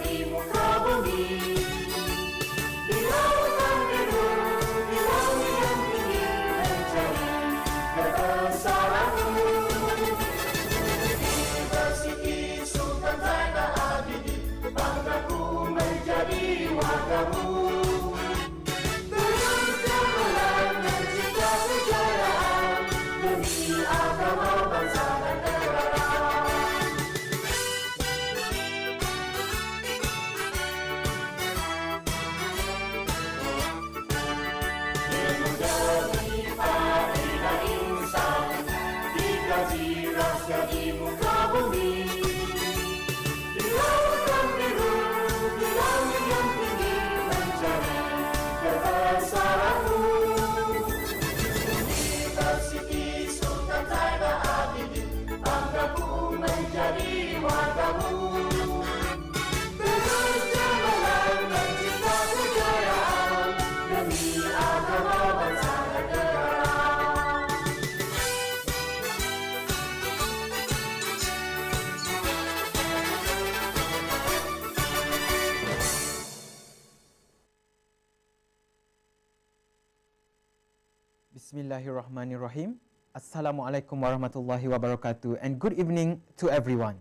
menjadi muka bumi. Di lautan biru, di langit yang tinggi, mencari kebesaranmu. Universiti Sultan Zainal Abidin, banggaku menjadi wargamu. Terus gemilang mencipta kejayaan demi agama, bangsa dan negara. Ilmu demi faedah insan, dikaji rahsia di muka bumi. Di lautan biru, di langit yang tinggi, mencari kebesaranmu. Universiti Sultan Zainal Abidin, banggaku menjadi wargamu. Terus gemilang mencipta kejayaan demi agama, bangsa dan negara. Bismillahirrahmanirrahim. Assalamualaikum warahmatullahi wabarakatuh and good evening to everyone.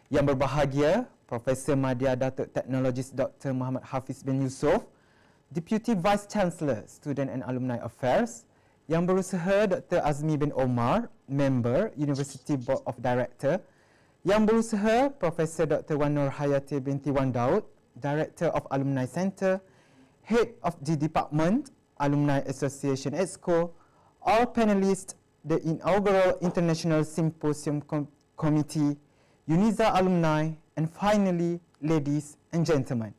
Yang berbahagia, Profesor Madya Datuk Teknologis Dr. Muhammad Hafiz bin Yusof, Deputy Vice Chancellor Student and Alumni Affairs. Yang berusaha Dr. Azmi bin Omar, Member University Board of Director. Yang berusaha Profesor Dr. Wan Nur Hayati binti Wan Daud, Director of Alumni Center, Head of the Department, Alumni Association EXCO, all panelists, the Inaugural International Symposium Committee, UNISA alumni, and finally, ladies and gentlemen.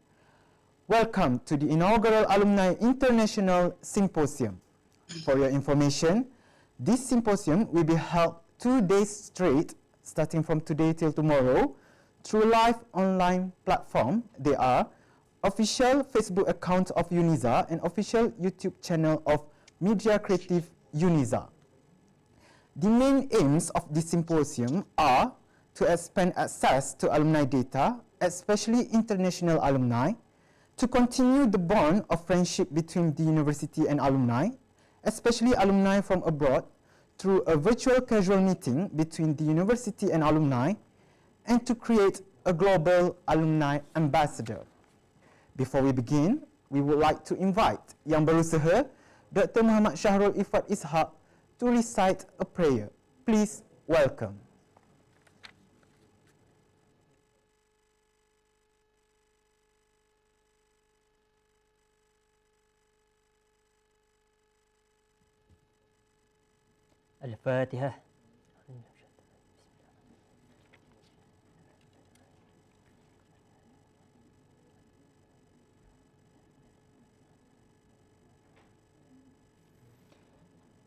Welcome to the Inaugural Alumni International Symposium. For your information, this symposium will be held 2 days straight, starting from today till tomorrow, through live online platform. They are official Facebook account of UNISA and official YouTube channel of Media Creative UNISA. The main aims of this symposium are to expand access to alumni data, especially international alumni, to continue the bond of friendship between the university and alumni, especially alumni from abroad, through a virtual casual meeting between the university and alumni, and to create a global alumni ambassador. Before we begin, we would like to invite Yang Berusaha, Dr. Muhammad Syahrul Ifat Ishaq, to recite a prayer. Please welcome. Al-Fatihah.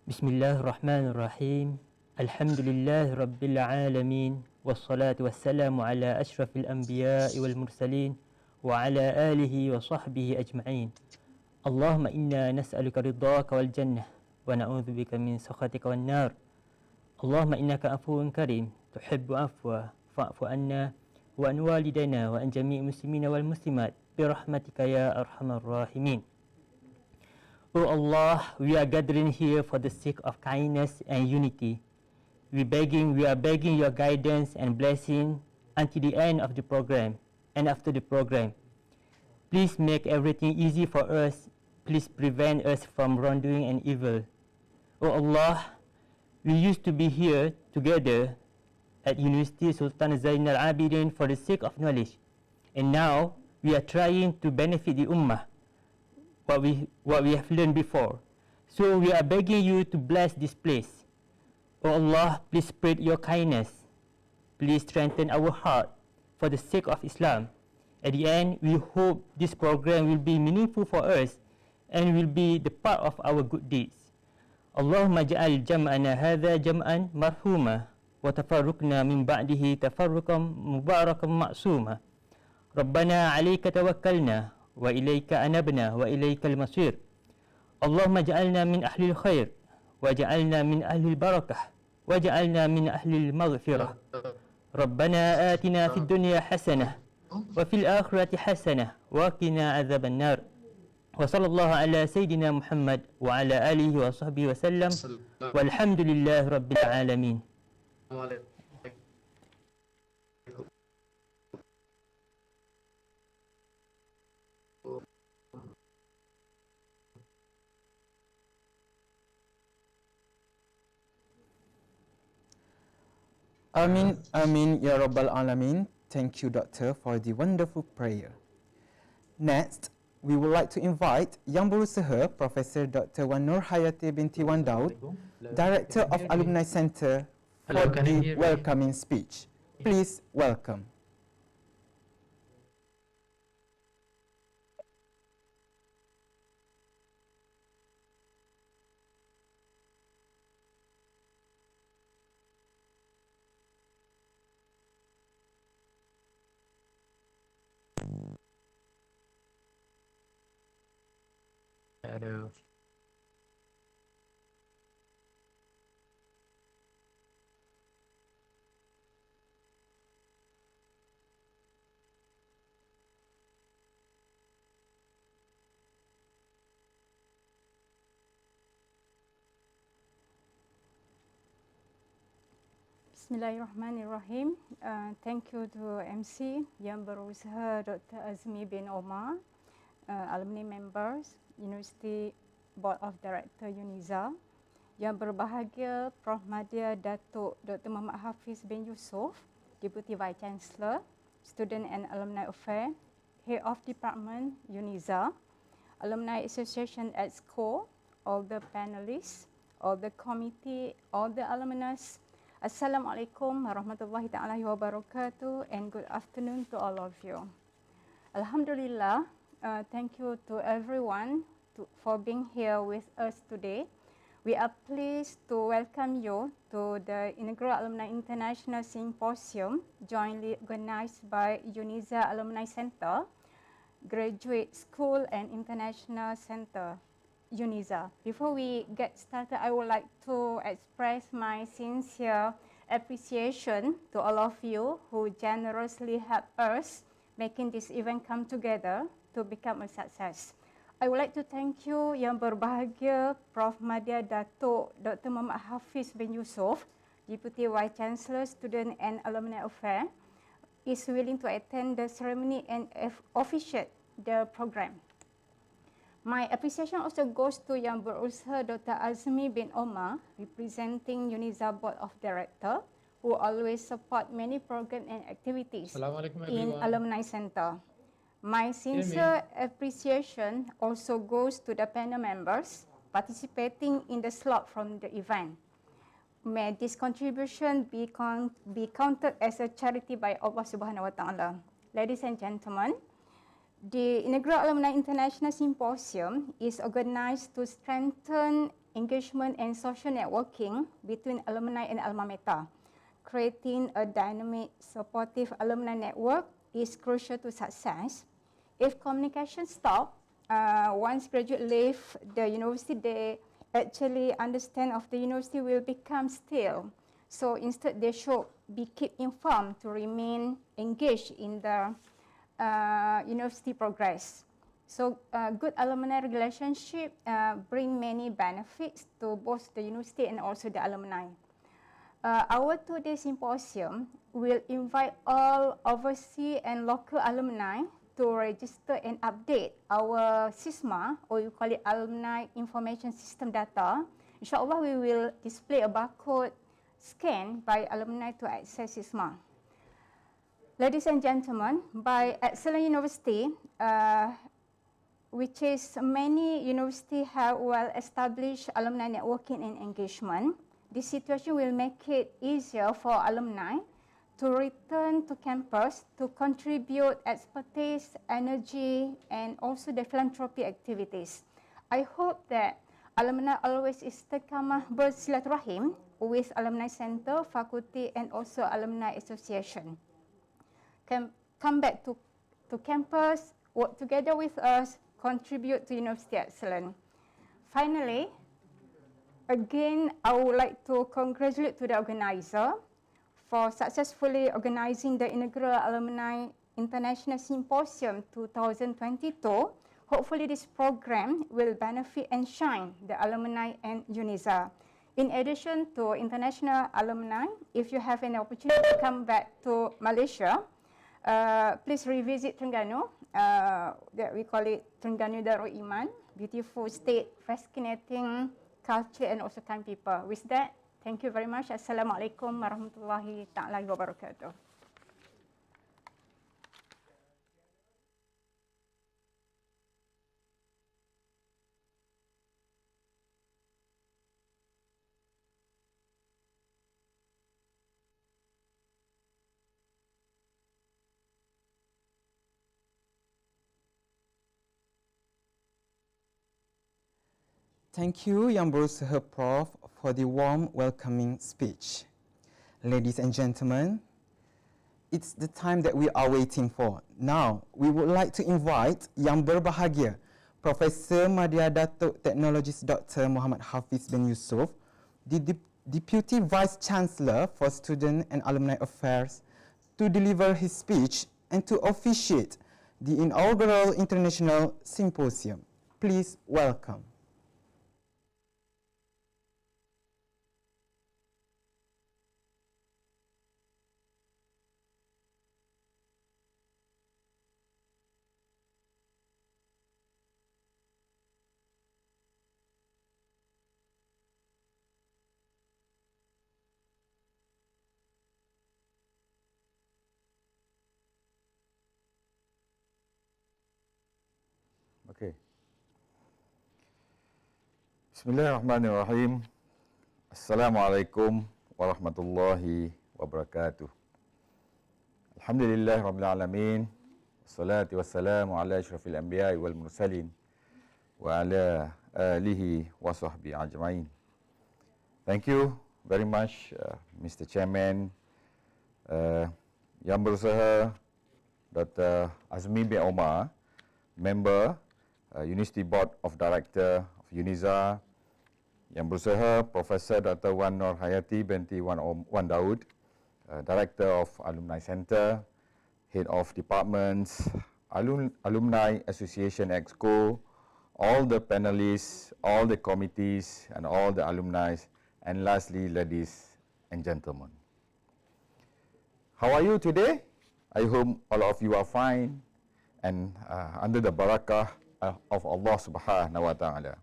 Bismillahirrahmanirrahim. Alhamdulillah Rabbil Alamin. Wassalatu wassalamu ala ashrafil anbiya'i wal mursalin wa ala alihi wa sahbihi ajma'in. Allahumma inna nas'aluka ridhaka wal jannah wa na'udzubika min sakhatika wan nar. Allahumma innaka afuwun karim tuhibbu afwa fa'fu anna wa an walidayna wa an jami'i muslimina wal muslimat birahmatika ya arhamar rahimin. Oh Allah, we are gathering here for the sake of kindness and unity. We are begging your guidance and blessing until the end of the program and after the program. Please make everything easy for us. Please prevent us from wrongdoing and evil. Oh Allah, we used to be here together at University Sultan Zainal Abidin for the sake of knowledge. And now we are trying to benefit the Ummah. What we have learned before. So we are begging you to bless this place. Oh Allah, please spread your kindness. Please strengthen our heart for the sake of Islam. At the end, we hope this program will be meaningful for us and will be the part of our good deeds. Allahumma ja'al jam'ana hadha jam'an marhuma wa tafarruqna min ba'dihi tafarruqan mubarakan ma'suma. Rabbana 'alaika tawakkalna wa ilaika anabna wa ilaikal masir. Allahumma ja'alna min ahli khair wa ja'alna min ahli barakah wa ja'alna min ahli maghfirah. Rabbana atina fid dunya hasanah وفي الآخرة حسنة وقنا عذاب النار وصلى الله على سيدنا محمد وعلى آله وصحبه وسلم والحمد لله رب العالمين. Amin, Amin, Ya Rabbal Alamin. Thank you, Doctor, for the wonderful prayer. Next, we would like to invite Yang Berusaha, Professor Dr. Wan Nur Hayati binti Wan Daud, Director of Alumni Center, for the welcoming speech. Please welcome. Hello. Bismillahirrahmanirrahim. Thank you to MC Yang Berusaha Dr. Azmi bin Omar, alumni members, University Board of Director UNIZA, yang berbahagia Prof. Madya Datuk Dr. Muhammad Hafiz bin Yusof, Deputy Vice Chancellor, Student and Alumni Affairs, Head of Department UNIZA, Alumni Association at SCO, all the panelists, all the committee, all the alumnus. Assalamualaikum warahmatullahi ta'ala wabarakatuh, and good afternoon to all of you. Alhamdulillah, thank you to everyone for being here with us today. We are pleased to welcome you to the Inaugural Alumni International Symposium, jointly organized by UNIZA Alumni Center, Graduate School and International Center, UNIZA. Before we get started, I would like to express my sincere appreciation to all of you who generously helped us making this event come together to become a success. I would like to thank you Yang Berbahagia Prof. Madya Datuk Dr. Muhammad Hafiz bin Yusof, Deputy Vice Chancellor, Student and Alumni Affairs, is willing to attend the ceremony and officiate the program. My appreciation also goes to Yang Berusaha Dr. Azmi bin Omar, representing UNIZA Board of Director, who always support many programs and activities in Alumni Center. My sincere appreciation also goes to the panel members participating in the slot from the event. May this contribution be counted as a charity by Allah Subhanahu wa Ta'ala. Ladies and gentlemen, the Inaugural Alumni International Symposium is organized to strengthen engagement and social networking between alumni and alma mater. Creating a dynamic, supportive alumni network is crucial to success. If communication stops, once graduates leave the university, they actually understand of the university will become stale. So instead, they should be kept informed to remain engaged in the university progress. So good alumni relationship bring many benefits to both the university and also the alumni. Our two-day symposium will invite all overseas and local alumni to register and update our SISMA, or you call it Alumni Information System data. Inshallah, we will display a barcode scan by alumni to access SISMA. Ladies and gentlemen, by excellent university, which is many universities have well-established alumni networking and engagement, this situation will make it easier for alumni to return to campus to contribute expertise, energy, and also the philanthropy activities. I hope that alumni always istiqamah bersilaturahim with Alumni Center, faculty, and also Alumni Association. Come back to campus, work together with us, contribute to university excellence. Finally, again, I would like to congratulate to the organizer for successfully organizing the Inaugural Alumni International Symposium 2022, hopefully this program will benefit and shine the alumni and UNISA. In addition to international alumni, if you have an opportunity to come back to Malaysia, please revisit Terengganu. That we call it Terengganu Darul Iman, beautiful state, fascinating culture and also kind people. With that, thank you very much. Assalamualaikum warahmatullahi ta'ala wabarakatuh. Thank you, Yang Berusaha Prof, for the warm welcoming speech. Ladies and gentlemen, it's the time that we are waiting for. Now, we would like to invite Yang Berbahagia, Professor Madya Datuk Technologist Dr. Muhammad Hafiz bin Yusof, the Deputy Vice Chancellor for Student and Alumni Affairs, to deliver his speech and to officiate the Inaugural International Symposium. Please welcome. Okay. Bismillahirrahmanirrahim. Assalamualaikum warahmatullahi wabarakatuh. Alhamdulillah rabbil alamin. Wassalatu wassalamu ala asyrafil anbiya'i wal mursalin wa ala alihi wa sahbihi ajma'in. Thank you very much, Mr. Chairman, Yang Berusaha Dr. Azmi bin Omar, Member University Board of Director of UNISA, Yang Berusaha Professor Dr. Wan Nur Hayati binti Wan Daud, Director of Alumni Center, Head of Departments, Alumni Association Exco, all the panelists, all the committees and all the alumni, and lastly, ladies and gentlemen. How are you today? I hope all of you are fine and under the barakah of Allah subhanahu wa ta'ala.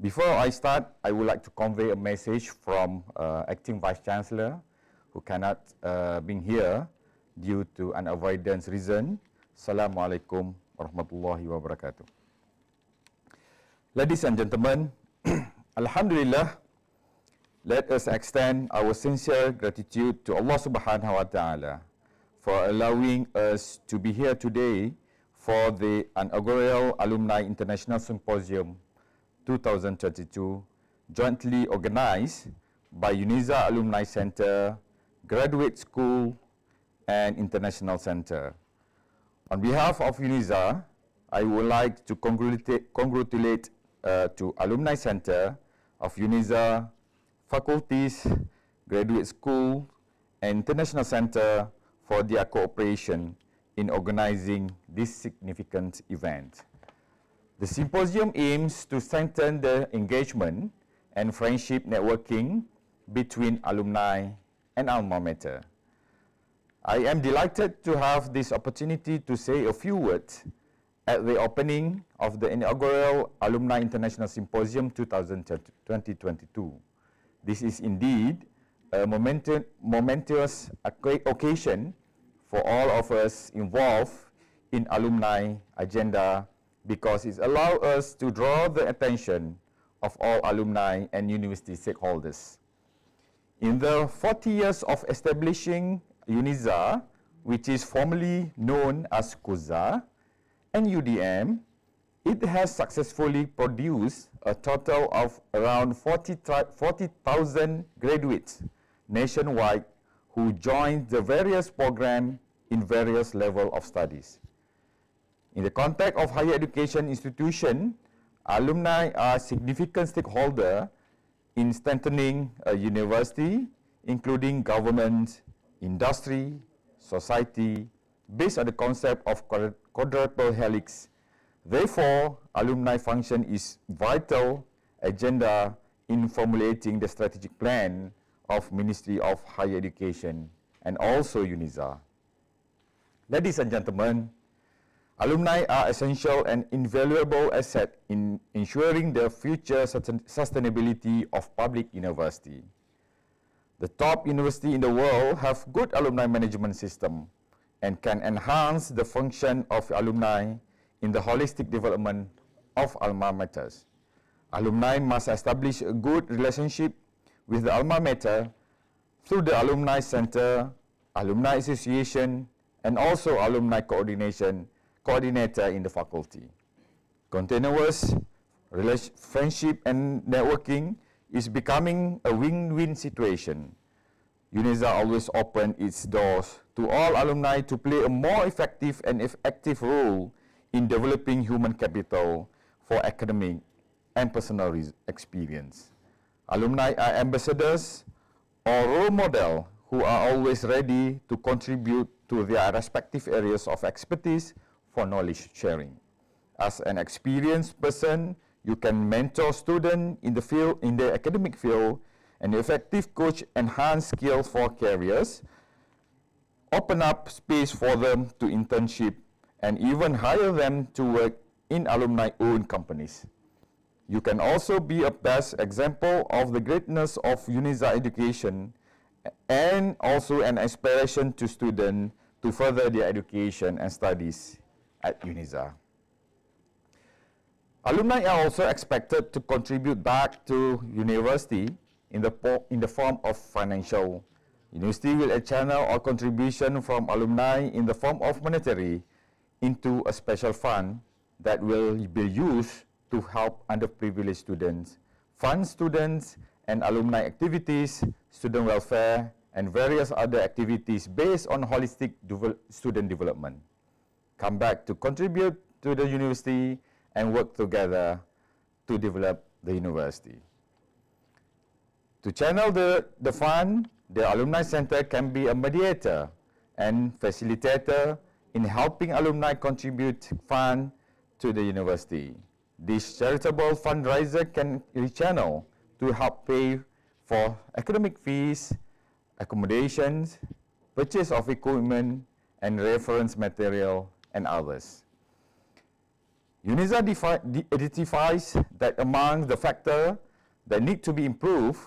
Before I start, I would like to convey a message from Acting Vice Chancellor who cannot be here due to an avoidance reason. Assalamualaikum warahmatullahi wabarakatuh. Ladies and gentlemen, Alhamdulillah, let us extend our sincere gratitude to Allah subhanahu wa ta'ala for allowing us to be here today for the Inaugural Alumni International Symposium 2022, jointly organized by UNISA Alumni Center, Graduate School, and International Center. On behalf of UNISA, I would like to congratulate to Alumni Center of UNISA, faculties, Graduate School, and International Center for their cooperation in organizing this significant event. The symposium aims to strengthen the engagement and friendship networking between alumni and alma mater. I am delighted to have this opportunity to say a few words at the opening of the Inaugural Alumni International Symposium 2022. This is indeed a momentous occasion for all of us involved in alumni agenda because it allows us to draw the attention of all alumni and university stakeholders. In the 40 years of establishing UNISA, which is formerly known as KUZA, and UDM, it has successfully produced a total of around 40,000 graduates nationwide who joined the various programs in various levels of studies. In the context of higher education institution, alumni are significant stakeholders in strengthening a university, including government, industry, society, based on the concept of quadruple helix. Therefore, alumni function is vital agenda in formulating the strategic plan of Ministry of Higher Education and also UNISA. Ladies and gentlemen, alumni are essential and invaluable asset in ensuring the future sustainability of public university. The top university in the world have good alumni management system and can enhance the function of alumni in the holistic development of alma maters. Alumni must establish a good relationship with the alma mater through the alumni center, alumni association, and also alumni coordinator in the faculty. Continuous friendship and networking is becoming a win-win situation. UNISA always open its doors to all alumni to play a more effective and active role in developing human capital for academic and personal experience. Alumni are ambassadors or role model who are always ready to contribute to their respective areas of expertise for knowledge sharing. As an experienced person, you can mentor students in the academic field, and effective coach enhance skills for careers, open up space for them to internship, and even hire them to work in alumni-owned companies. You can also be a best example of the greatness of UNISA education and also an inspiration to students to further their education and studies at UNISA. Alumni are also expected to contribute back to university in the form of financial. University will channel all contribution from alumni in the form of monetary into a special fund that will be used to help underprivileged students, fund students and alumni activities, student welfare, and various other activities based on holistic student development. Come back to contribute to the university and work together to develop the university. To channel the fund, the Alumni Center can be a mediator and facilitator in helping alumni contribute fund to the university. This charitable fundraiser can rechannel to help pay for academic fees, accommodations, purchase of equipment, and reference material, and others. UNISA identifies that among the factors that need to be improved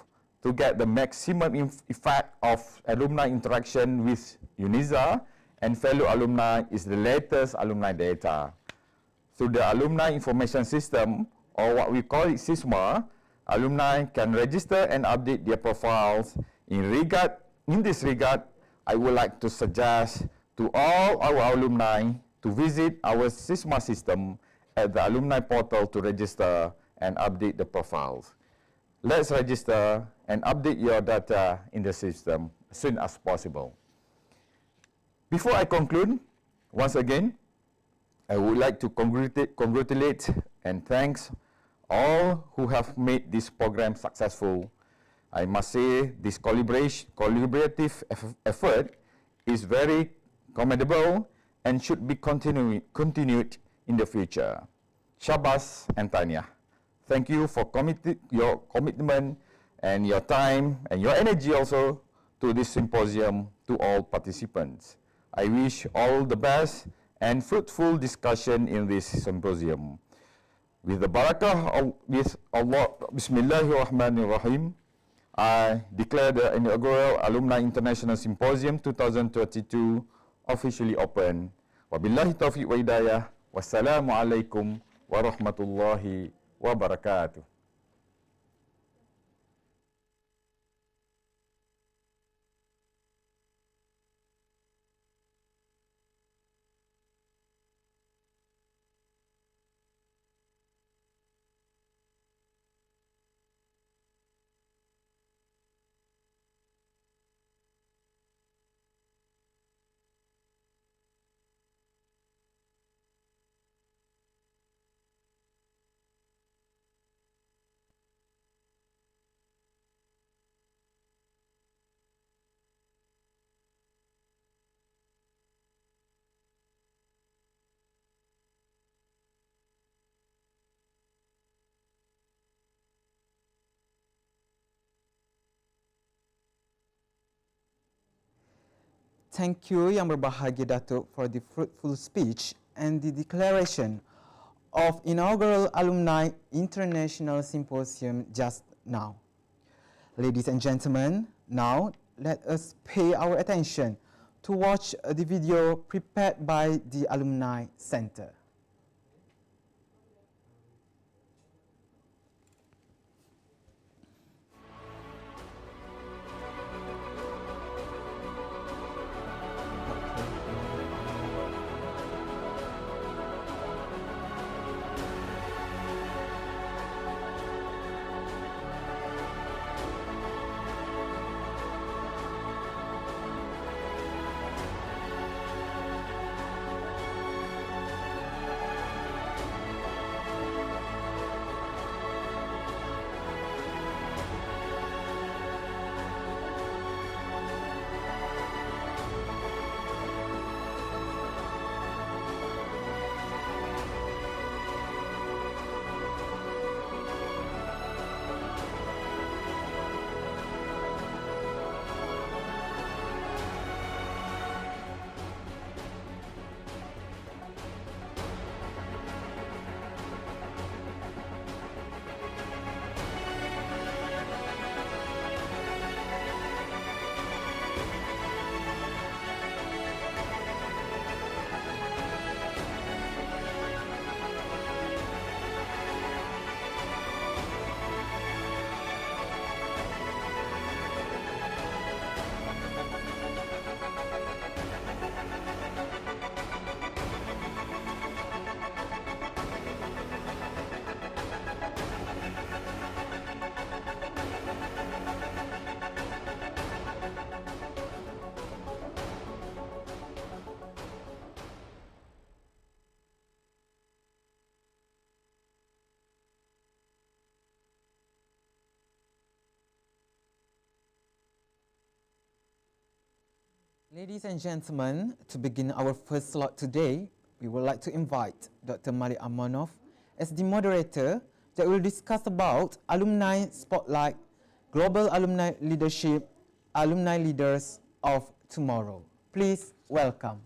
to get the maximum effect of alumni interaction with UNISA and fellow alumni is the latest alumni data. Through the Alumni Information System, or what we call it SISMA, alumni can register and update their profiles. In this regard, I would like to suggest to all our alumni to visit our SISMA system at the alumni portal to register and update the profiles. Let's register and update your data in the system as soon as possible. Before I conclude, once again, I would like to congratulate and thanks all who have made this program successful. I must say this collaborative effort is very commendable and should be continued in the future. Shabas and Tanya, thank you for your commitment and your time and your energy also to this symposium to all participants. I wish all the best and fruitful discussion in this symposium. With the barakah of Allah, Bismillahirrahmanirrahim, I declare the Inaugural Alumni International Symposium 2022 officially open. Wabillahi taufiq wa hidayah. Wassalamualaikum warahmatullahi wabarakatuh. thank you Yang Berbahagia Datuk for the fruitful speech and the declaration of Inaugural Alumni International Symposium just now. Ladies and gentlemen, now let us pay our attention to watch the video prepared by the Alumni Center. Ladies and gentlemen, to begin our first slot today, we would like to invite Dr. Malik Amanov as the moderator that will discuss about Alumni Spotlight, Global Alumni Leadership, Alumni Leaders of Tomorrow. Please welcome.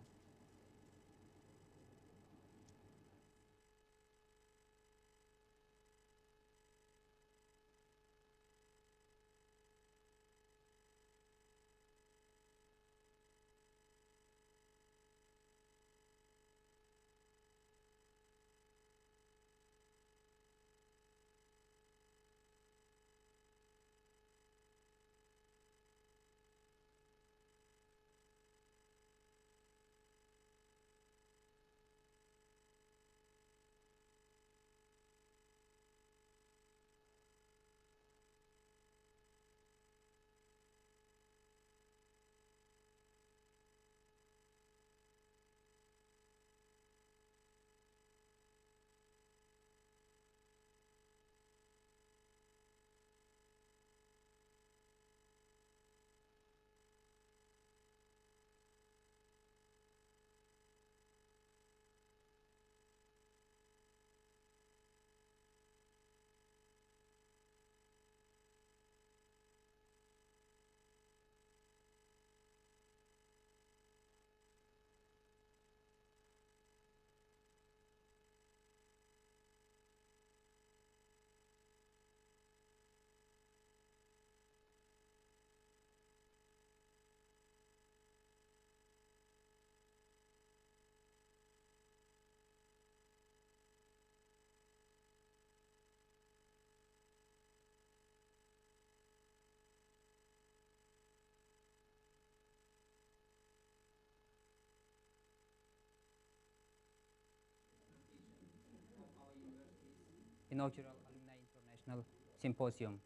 Inaugural Alumni International Symposium.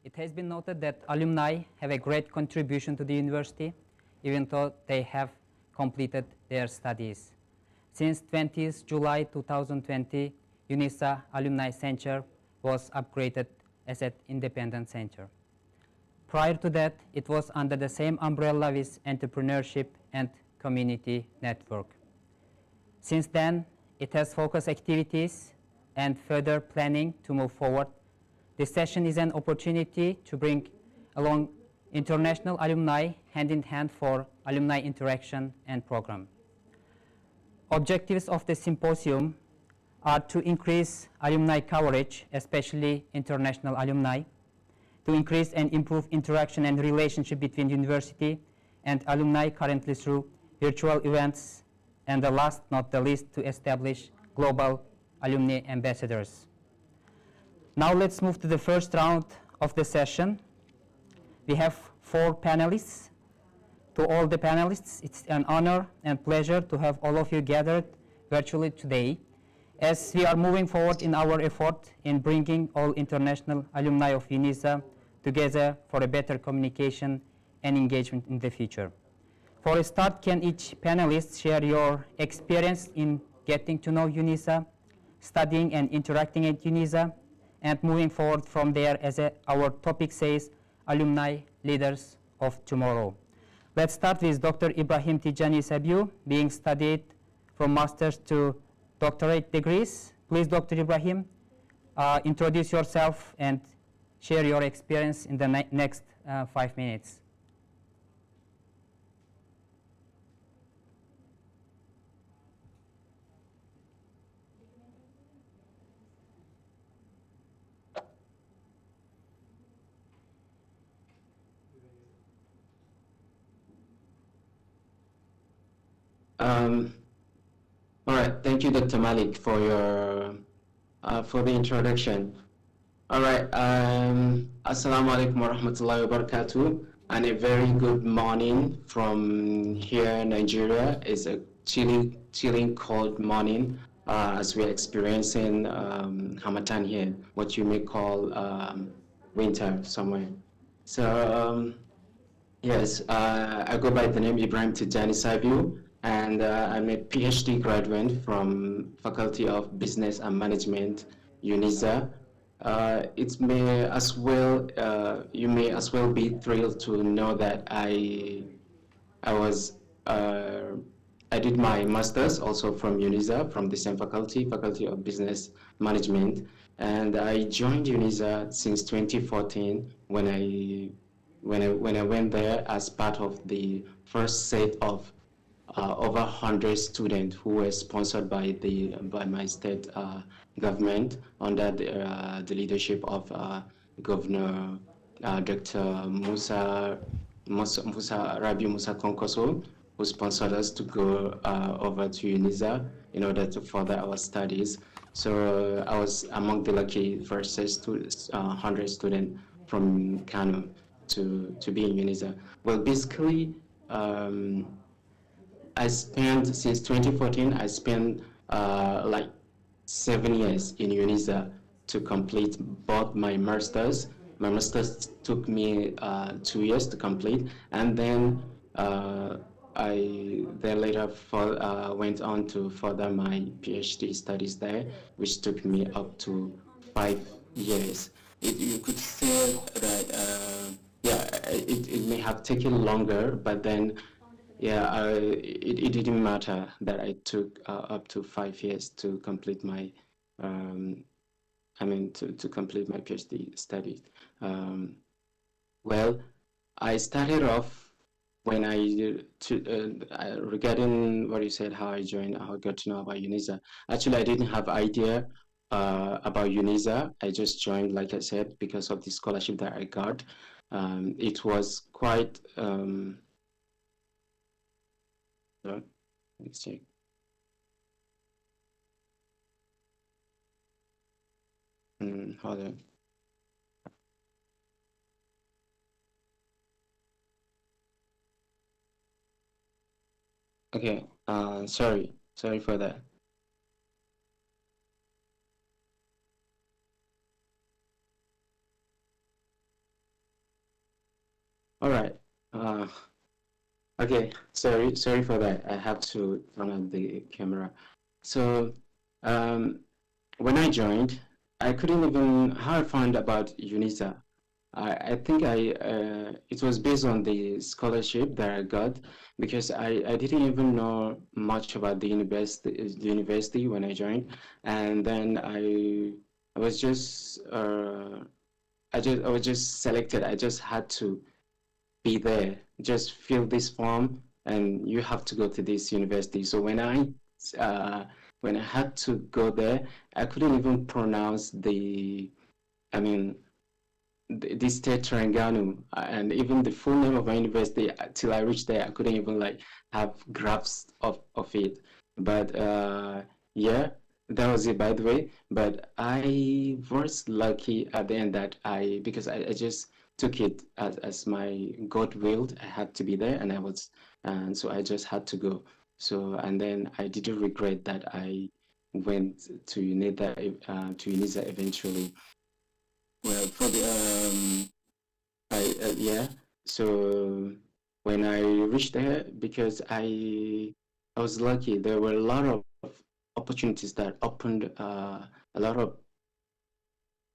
It has been noted that alumni have a great contribution to the university, even though they have completed their studies. Since 20th July 2020, UNISA Alumni Center was upgraded as an independent center. Prior to that, it was under the same umbrella with entrepreneurship and community network. Since then, it has focused activities and further planning to move forward. This session is an opportunity to bring along international alumni hand in hand for alumni interaction and program. Objectives of the symposium are to increase alumni coverage, especially international alumni, to increase and improve interaction and relationship between university and alumni currently through virtual events, and the last not the least, to establish global alumni ambassadors. Now let's move to the first round of the session. We have 4 panelists. To all the panelists, it's an honor and pleasure to have all of you gathered virtually today as we are moving forward in our effort in bringing all international alumni of UNISA together for a better communication and engagement in the future. For a start, can each panelist share your experience in getting to know UNISA, studying and interacting at UNISA, and moving forward from there as our topic says, alumni leaders of tomorrow. Let's start with Dr. Ibrahim Tijani Sabiu, being studied from master's to doctorate degrees. Please, Dr. Ibrahim, introduce yourself and share your experience in the next 5 minutes. All right, thank you, Dr. Malik, for the introduction. All right, assalamu alaikum wa rahmatullahi wa barakatuh, and a very good morning from here, Nigeria. It's a chilling cold morning as we're experiencing Hamatan here, what you may call winter somewhere. So yes, I go by the name Ibrahim Tijani Sabiu, and I'm a PhD graduate from Faculty of Business and Management, UNISA. It may as well, you may as well be thrilled to know that I did my master's also from UNISA, from the same faculty of Business Management, and I joined UNISA since 2014 when I went there as part of the first set of over 100 students who were sponsored by my state government under the leadership of Governor Dr. Rabi Musa Konkoso, who sponsored us to go over to UNISA in order to further our studies. So I was among the lucky first 100 students from Kano to be in UNISA. Well, basically, I spent, since 2014, I spent like 7 years in UNISA to complete both my masters. My masters took me 2 years to complete, and then I later went on to further my PhD studies there, which took me up to 5 years. You could say that, it may have taken longer, but then, it didn't matter that I took up to 5 years to complete my, to complete my PhD studies. Well, I started off when regarding what you said, how I got to know about UNISA. Actually, I didn't have idea about UNISA. I just joined, like I said, because of the scholarship that I got. It was quite, let's check. Hold on. Okay, sorry for that. All right. Okay, sorry for that. I have to turn on the camera. So when I joined, I couldn't even, how I found about UNISA. I think it was based on the scholarship that I got, because I didn't even know much about the university when I joined, and then I was just selected. I just had to be there, just fill this form, and you have to go to this university. So when I had to go there, I couldn't even pronounce the state Terengganu, and even the full name of my university. Till I reached there, I couldn't even like have grasp of it. But yeah, that was it, by the way. But I was lucky at the end that because I just took it as my God willed. I had to be there, and so I just had to go. So, and then I didn't regret that I went to UNISA eventually. Well, for the yeah. So when I reached there, because I was lucky, there were a lot of opportunities that opened, a lot of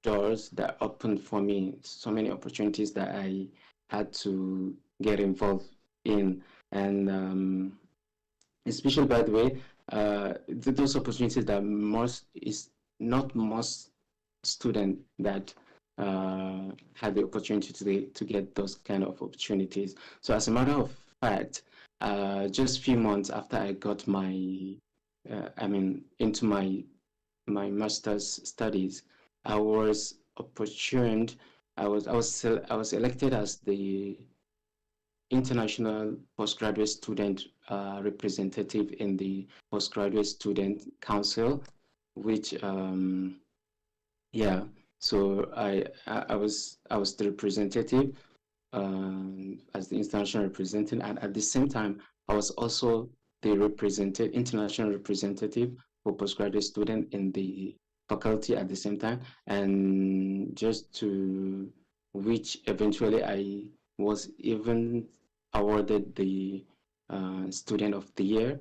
doors that opened for me. So many opportunities that I had to get involved in, and especially, by the way, those opportunities that not most student that had the opportunity to get those kind of opportunities. So as a matter of fact, just a few months after I got into my master's studies, I was opportuned. I was elected as the international postgraduate student representative in the postgraduate student council, which yeah. So I was the representative, as the international representative, and at the same time I was also the international representative for postgraduate student in the faculty at the same time, and just to which eventually I was even awarded the student of the year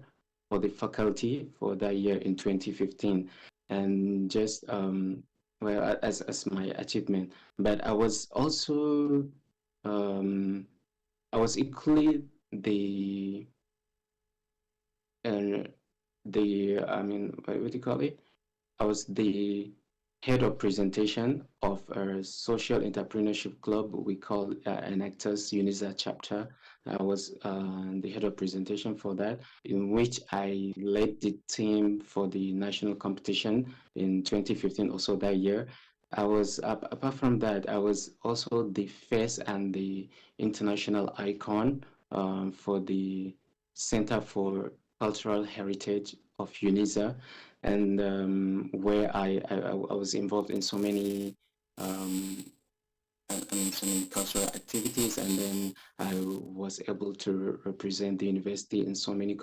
for the faculty for that year in 2015, and just well, as my achievement. But I was also I was equally the what do you call it? I was the head of presentation of a social entrepreneurship club we call Enactus UNISA chapter. I was the head of presentation for that, in which I led the team for the national competition in 2015, also that year. I was, apart from that, I was also the face and the international icon for the Center for Cultural Heritage of UNISA, and where I was involved in so many so many cultural activities, and then I was able to represent the university in so many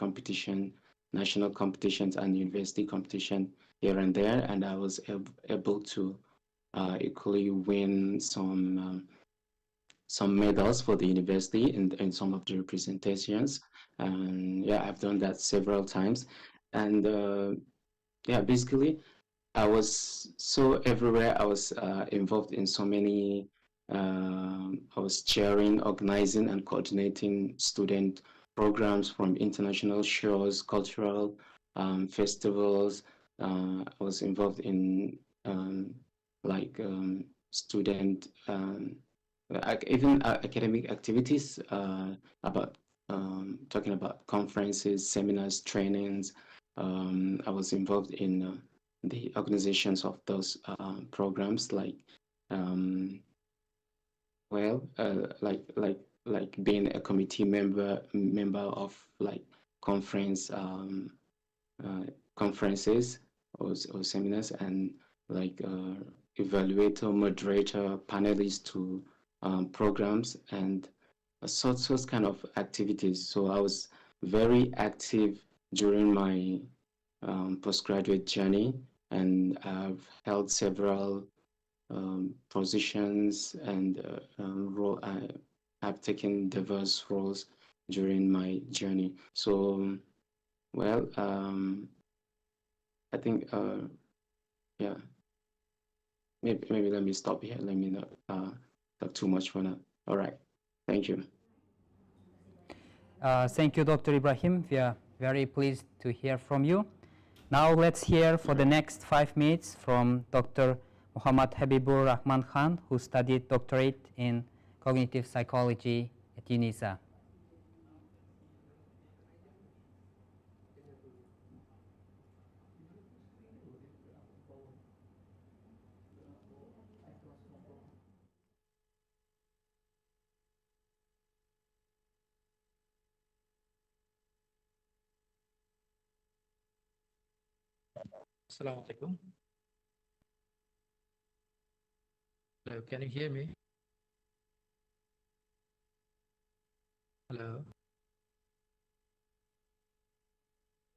national competitions and university competition here and there, and I was able to equally win some medals for the university in some of the representations, and yeah, I've done that several times, and yeah, basically I was so everywhere. I was involved in so many. I was chairing, organizing, and coordinating student programs from international shows, cultural festivals. I was involved in student, even academic activities about talking about conferences, seminars, trainings. I was involved in the organizations of those programs, like being a committee member of like conferences or seminars, and like evaluator, moderator, panelist to programs, and sorts kind of activities. So I was very active during my postgraduate journey, and I've held several positions and I've taken diverse roles during my journey. So, well, I think, yeah, maybe let me stop here. Let me not talk too much for now. All right, thank you. Thank you, Dr. Ibrahim. We are very pleased to hear from you. Now let's hear for the next 5 minutes from Dr. Muhammad Habibur Rahman Khan, who studied doctorate in cognitive psychology at UNISA. Assalamu alaikum. Hello, can you hear me? Hello.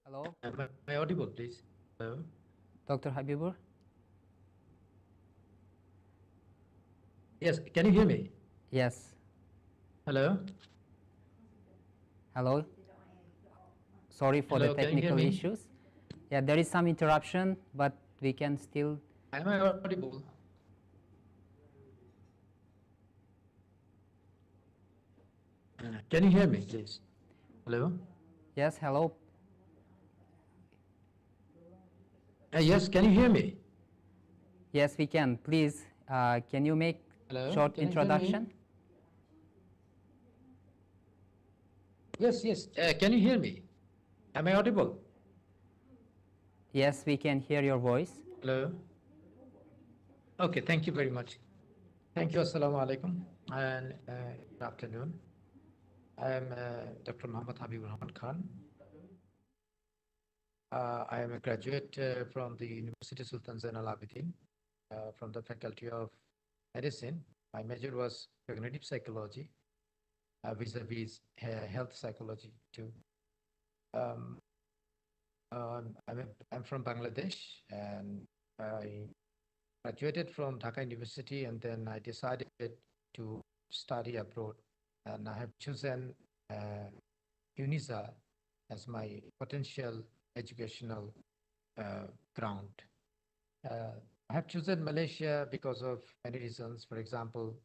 Hello, Am I audible, please? Hello. Dr. Habibur. Yes, can you hear me? Yes. Hello. Hello. Sorry for the Hello, can you hear technical me? issues. Yeah, there is some interruption, but we can still. Am I audible? Can you hear me, please? Hello. Yes, hello. Yes, can you hear me? Yes, we can. Please, can you make Hello, short can you hear me? introduction? Yes, yes. Can you hear me? Am I audible? Yes, we can hear your voice. Hello. Okay, thank you very much. Thank you. Assalamu alaikum and good afternoon. I am Dr. Muhammad Habib Rahman Khan. I am a graduate from the University Sultan Zainal Abidin from the Faculty of Medicine. My major was cognitive psychology, vis-a-vis health psychology too. I'm from Bangladesh and I graduated from Dhaka University and then I decided to study abroad and I have chosen UNISA as my potential educational ground. I have chosen Malaysia because of many reasons. For example,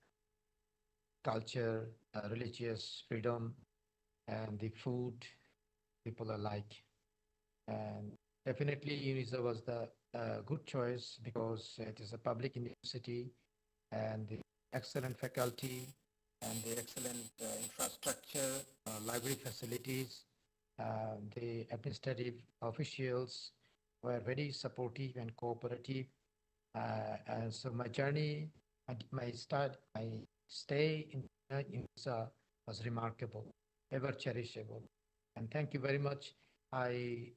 culture, religious freedom, and the food people are like. And definitely UNISA was the good choice because it is a public university and the excellent faculty and the excellent infrastructure, library facilities, the administrative officials were very supportive and cooperative. And so my journey, my stay in USA was remarkable, ever cherishable. And thank you very much. I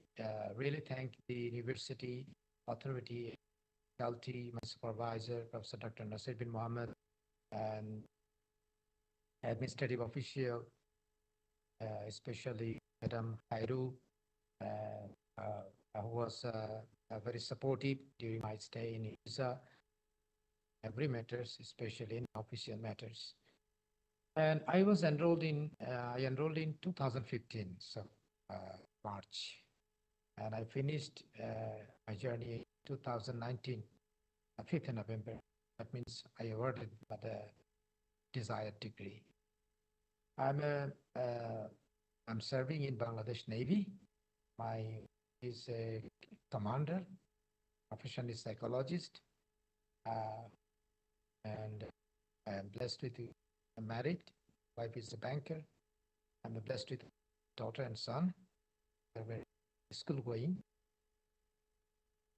really thank the university authority, faculty, my supervisor, Professor Dr. Nasir bin Mohammed, and administrative official, especially Madam Hairu, who was very supportive during my stay in USA, every matters, especially in official matters. And I was enrolled in, I enrolled in 2015, so March. And I finished my journey in 2019, 5th November. That means I awarded the desired degree. I'm serving in Bangladesh Navy. My is a commander, profession is psychologist, and I am blessed with I'm married. Wife is a banker. I'm blessed with daughter and son. They're very school going.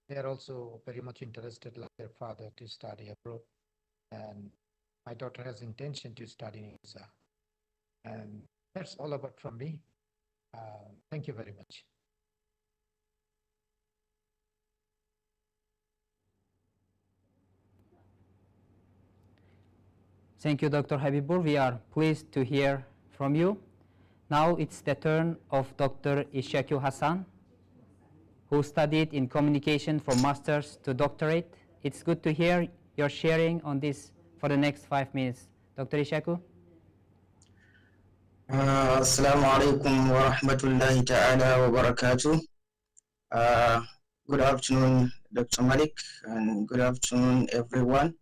They are also very much interested, like their father, to study abroad. And my daughter has intention to study in USA. And that's all about from me. Thank you very much. Thank you, Dr. Habibur. We are pleased to hear from you. Now it's the turn of Dr. Ishaku Hassan, who studied in communication from master's to doctorate. It's good to hear your sharing on this for the next 5 minutes. Dr. Ishaku? Assalamu alaikum wa rahmatullahi ta'ala wa barakatuh. Good afternoon, Dr. Malik, and good afternoon, everyone.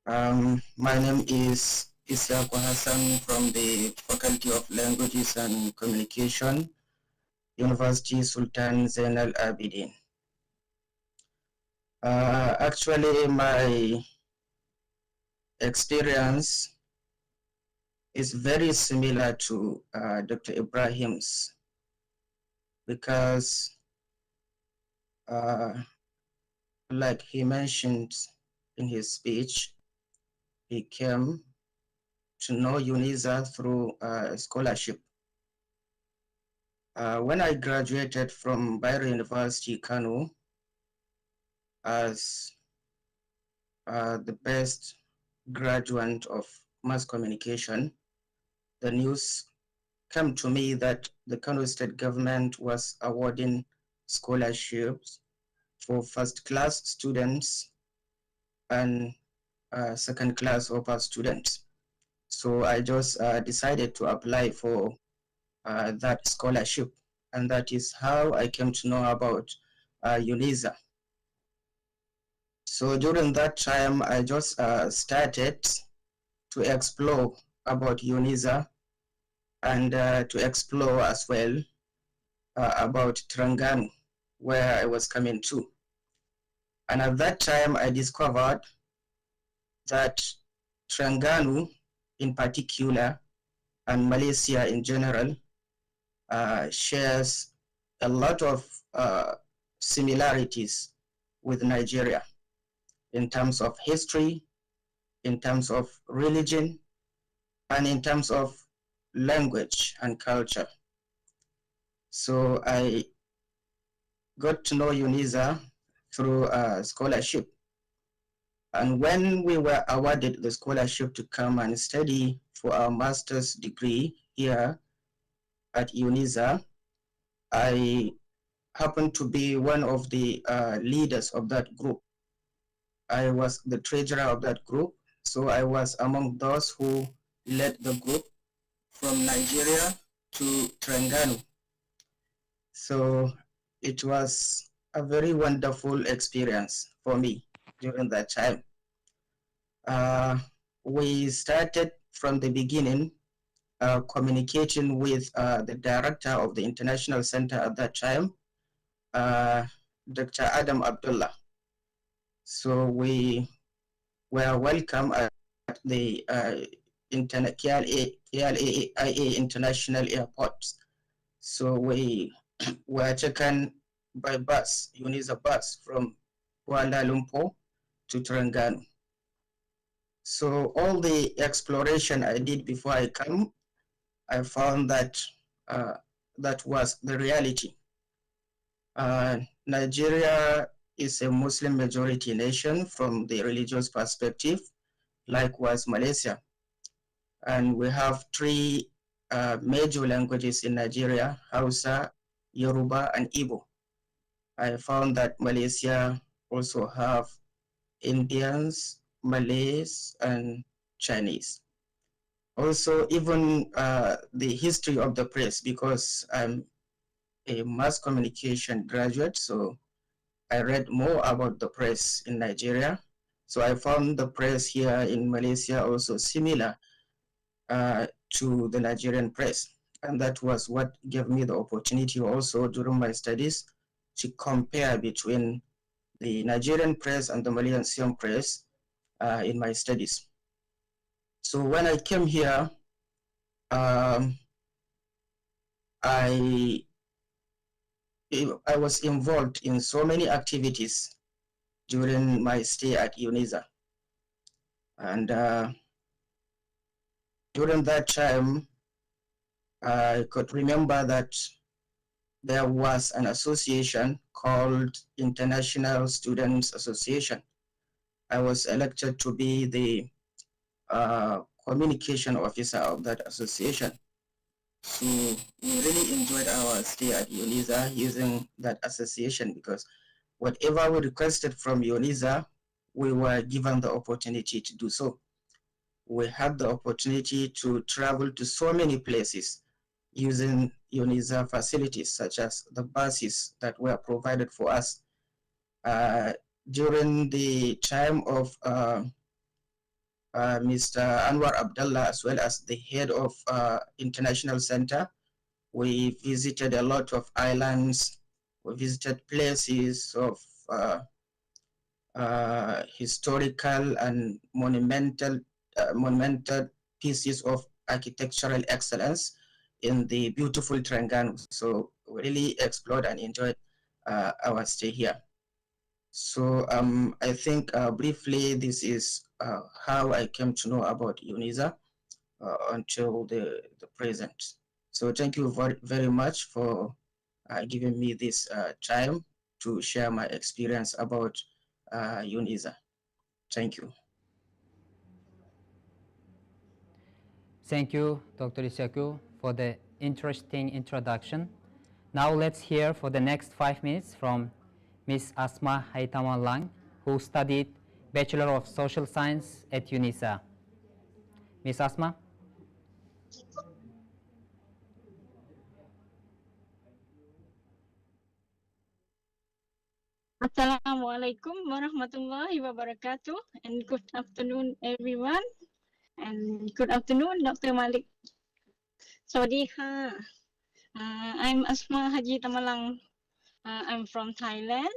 My name is Isyaku Hassan from the Faculty of Languages and Communication, University Sultan Zainal Abidin. Actually, my experience is very similar to Dr. Ibrahim's because like he mentioned in his speech, he came to know UNISA through scholarship. When I graduated from Bayer University, Kano, as the best graduate of mass communication, the news came to me that the Kano State government was awarding scholarships for first-class students and second-class upper students. So I just decided to apply for that scholarship, and that is how I came to know about UNISA. So during that time, I just started to explore about UNISA and to explore as well about Terengganu, where I was coming to. And at that time, I discovered that Terengganu in particular and Malaysia in general shares a lot of similarities with Nigeria in terms of history, in terms of religion, and in terms of language and culture. So I got to know UNISA through a scholarship. And when we were awarded the scholarship to come and study for our master's degree here at UNISA, I happened to be one of the leaders of that group. I was the treasurer of that group, so I was among those who led the group from Nigeria to Terengganu. So it was a very wonderful experience for me during that time. We started from the beginning communicating with the director of the International Center at that time, Dr. Adam Abdullah. So we were welcome at the KLAIA International Airport. So we were taken by bus, UNISA bus, from Kuala Lumpur to Terengganu. So all the exploration I did before I come, I found that that was the reality. Nigeria is a Muslim majority nation from the religious perspective, likewise Malaysia. And we have three major languages in Nigeria: Hausa, Yoruba, and Igbo. I found that Malaysia also have Indians, Malays, and Chinese. Also, even the history of the press, because I'm a mass communication graduate, so I read more about the press in Nigeria. So I found the press here in Malaysia also similar to the Nigerian press. And that was what gave me the opportunity also during my studies to compare between the Nigerian press and the Malaysian press in my studies. So when I came here, I was involved in so many activities during my stay at UNISA. And during that time, I could remember that there was an association called International Students Association. I was elected to be the communication officer of that association. So we really enjoyed our stay at UNISA using that association, because whatever we requested from UNISA, we were given the opportunity to do so. We had the opportunity to travel to so many places using UNISA facilities, such as the buses that were provided for us. During the time of Mr. Anwar Abdullah, as well as the head of International Center, we visited a lot of islands. We visited places of historical and monumental pieces of architectural excellence in the beautiful Terengganu. So we really explored and enjoyed our stay here. So I think briefly this is how I came to know about UNISA until the present. So thank you very much for giving me this time to share my experience about UNISA. Thank you. Thank you, Dr. Isyaku, for the interesting introduction. Now let's hear for the next 5 minutes from Ms. Asma Haitama Lang, who studied Bachelor of Social Science at UNISA. Ms. Asma? Assalamualaikum warahmatullahi wabarakatuh, and good afternoon everyone, and good afternoon Dr. Malik. Sawadiha. I'm Asma Haji Tamalang. I'm from Thailand.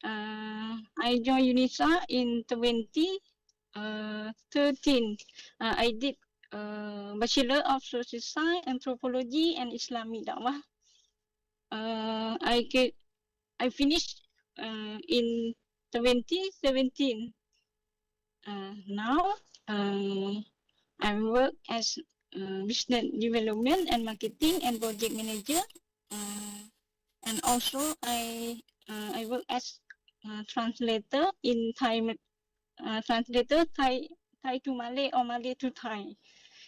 I joined UNISA in 2013. I did Bachelor of Social Science, Anthropology, and Islamic Dawah. I finished in 2017. Now I work as business development and marketing and project manager, and also I work as translator in Thai, translator Thai to Malay or Malay to Thai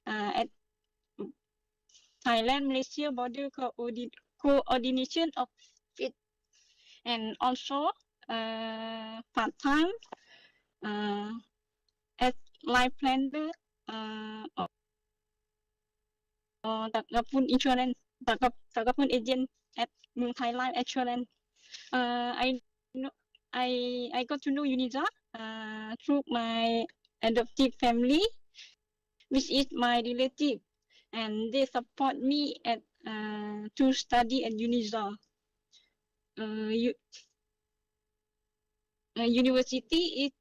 at Thailand Malaysia Border Coordination of it, and also part time as life planner or Takapun Insurance, Takapun agent at Mung Thai Life Insurance. I got to know UNISA through my adoptive family, which is my relative, and they support me at to study at UNISA. University is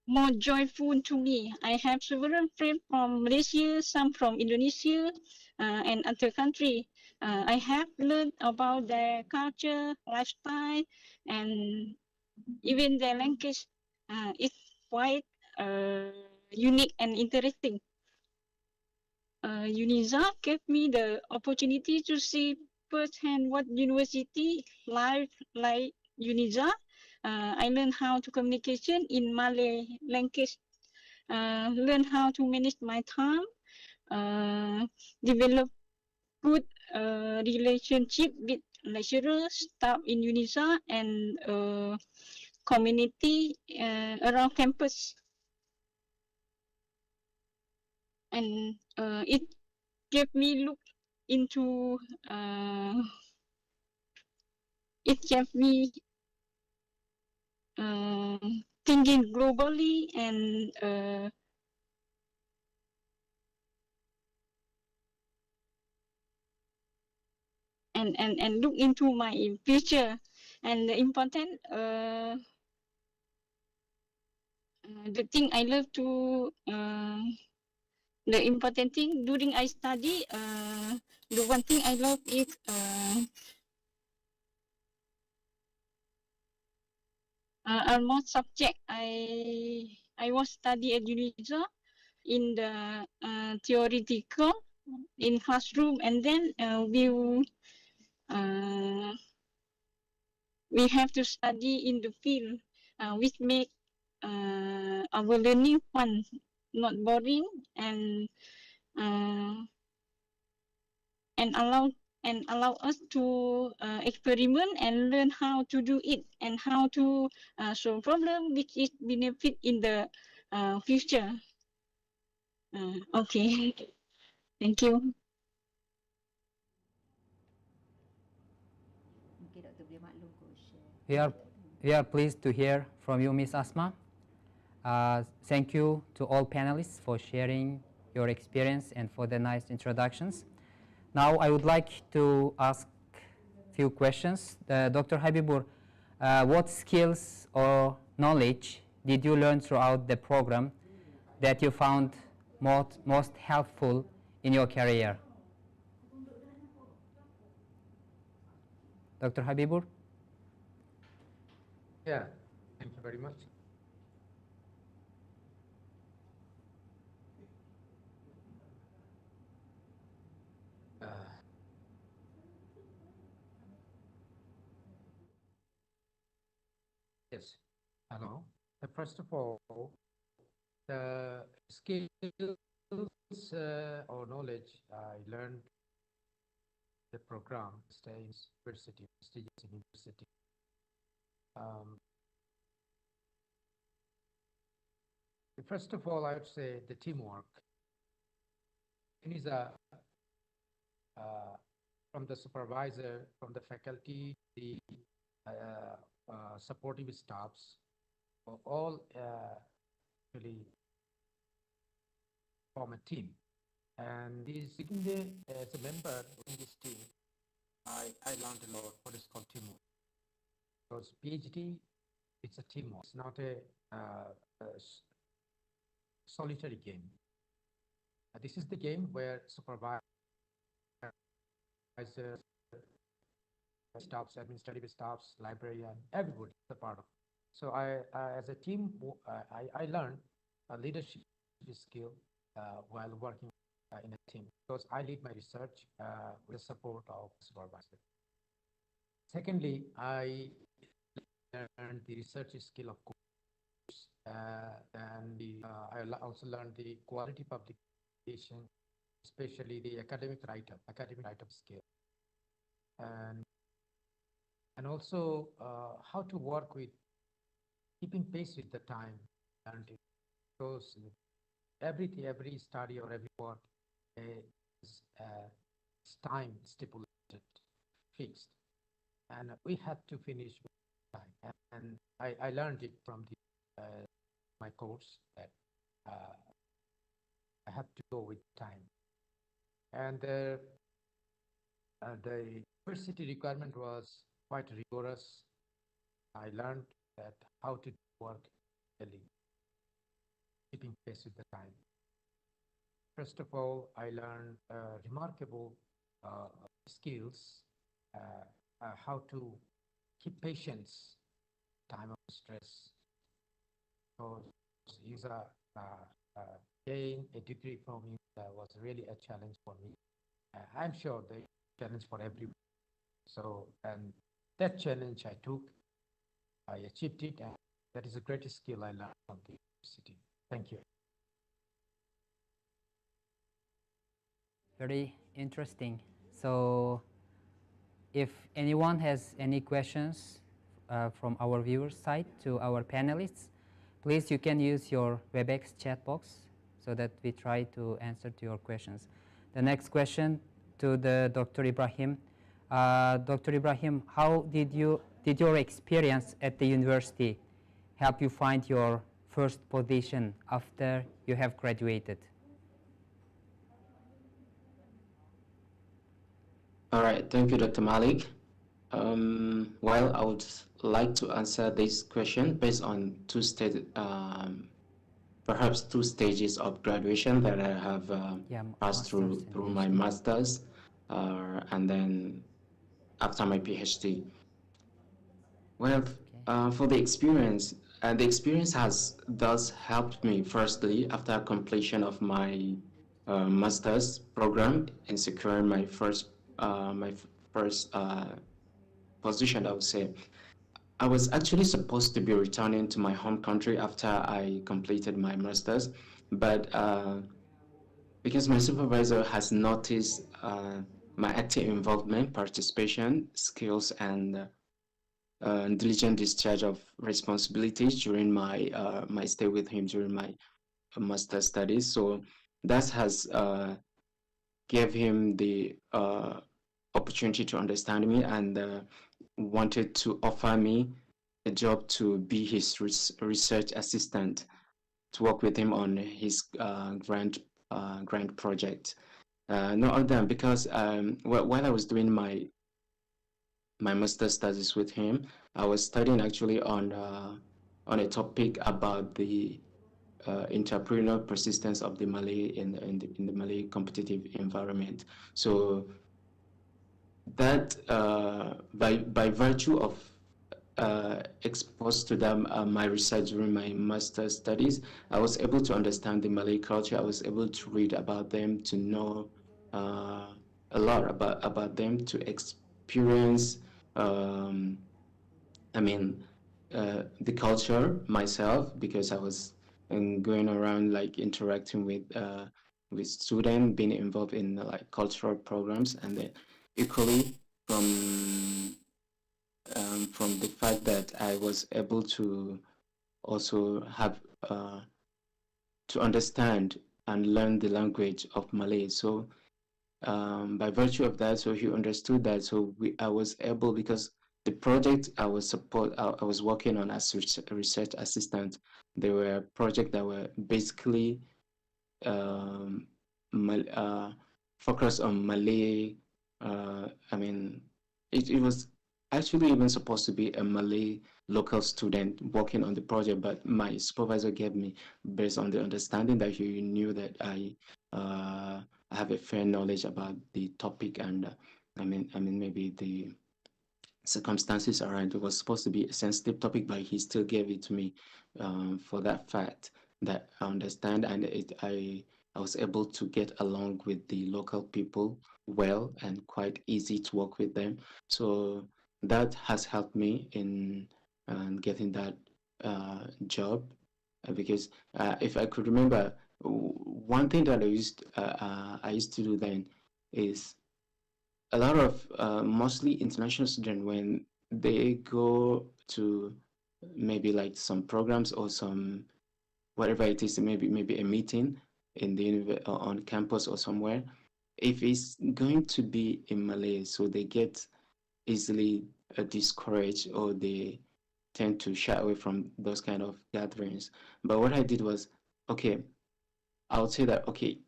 more joyful to me. I have several friends from Malaysia, some from Indonesia, and other countries. I have learned about their culture, lifestyle, and even their language. It's quite unique and interesting. UNISA gave me the opportunity to see firsthand what university life like UNISA. I learned how to communication in Malay language, learn how to manage my time, develop good relationship with lecturers, staff in UNISA, and community around campus. And it gave me look into it gave me thinking globally and look into my future. And the important the thing I love to the important thing during I study, the one thing I love is almost subject I was study at UNISA in the theoretical in classroom, and then we have to study in the field, which make our learning fun, not boring, and allow us to experiment and learn how to do it and how to solve problem which is benefit in the future. Okay, thank you. We are pleased to hear from you, Ms. Asma. Thank you to all panelists for sharing your experience and for the nice introductions. Now I would like to ask a few questions. Dr. Habibur, what skills or knowledge did you learn throughout the program that you found most helpful in your career? Dr. Habibur? Yeah, thank you very much. Yes. Hello. First of all, the skills or knowledge I learned the program stays university, prestigious university. First of all, I would say the teamwork. It is from the supervisor, from the faculty, the supportive staffs, all really form a team. And as a member in this team, I learned a lot what is called teamwork. Because PhD, it's a teamwork. It's not a solitary game. This is the game where supervisors, staffs, administrative staffs, librarian, everybody is a part of it. So as a team, I learned a leadership skill while working in a team, because I lead my research with the support of supervisor. Secondly, I learned the research skill of course, and I also learned the quality publication, especially the academic write-up skill, and also how to work with keeping pace with the time, and because every study or every work is time stipulated, fixed, and we had to finish with time. And I learned it from my course that I have to go with time. And the university requirement was quite rigorous. I learned that how to work early, keeping pace with the time. First of all, I learned remarkable skills, how to keep patience, time of stress. So is getting a degree from you was really a challenge for me. I'm sure the challenge for everyone. So, and that challenge I took, I achieved it, and that is the greatest skill I learned from the university. Thank you. Very interesting. So if anyone has any questions from our viewers side to our panelists, please you can use your WebEx chat box so that we try to answer to your questions. The next question to the Dr. Ibrahim. Dr. Ibrahim, how did your experience at the university help you find your first position after you have graduated? All right, thank you, Dr. Malik. Well, I would like to answer this question based on perhaps two stages of graduation that I have passed through my master's, and then after my PhD. Well, for the experience has thus helped me firstly after completion of my master's program in securing my first position, I would say. I was actually supposed to be returning to my home country after I completed my master's, but because my supervisor has noticed my active involvement, participation, skills, and diligent discharge of responsibilities during my stay with him during my master's studies, so that has gave him the opportunity to understand me and wanted to offer me a job to be his research assistant, to work with him on his grant project. Not other than because while I was doing my master's studies with him, I was studying actually on a topic about the entrepreneurial persistence of the Malay in the Malay competitive environment. So that by virtue of exposed to them my research during my master's studies, I was able to understand the Malay culture. I was able to read about them, to know a lot about them, to experience the culture myself, because I was going around like interacting with students, being involved in like cultural programs, and then equally from the fact that I was able to also have to understand and learn the language of Malay. So by virtue of that, so he understood that. So I was able, because the project I was working on as a research assistant, they were projects that were basically um, focused on Malay. I mean, it was actually even supposed to be a Malay local student working on the project, but my supervisor gave me, based on the understanding that he knew that I have a fair knowledge about the topic, and I mean maybe the circumstances around. It was supposed to be a sensitive topic, but he still gave it to me for that fact that I understand, and I was able to get along with the local people well and quite easy to work with them. So that has helped me in getting that job, because if I could remember, one thing that I used to do then is a lot of mostly international students, when they go to maybe like some programs or some whatever it is, maybe a meeting in the on campus or somewhere, if it's going to be in Malay, so they get easily discouraged, or they tend to shy away from those kind of gatherings. But what I did was, okay, I would say that, okay,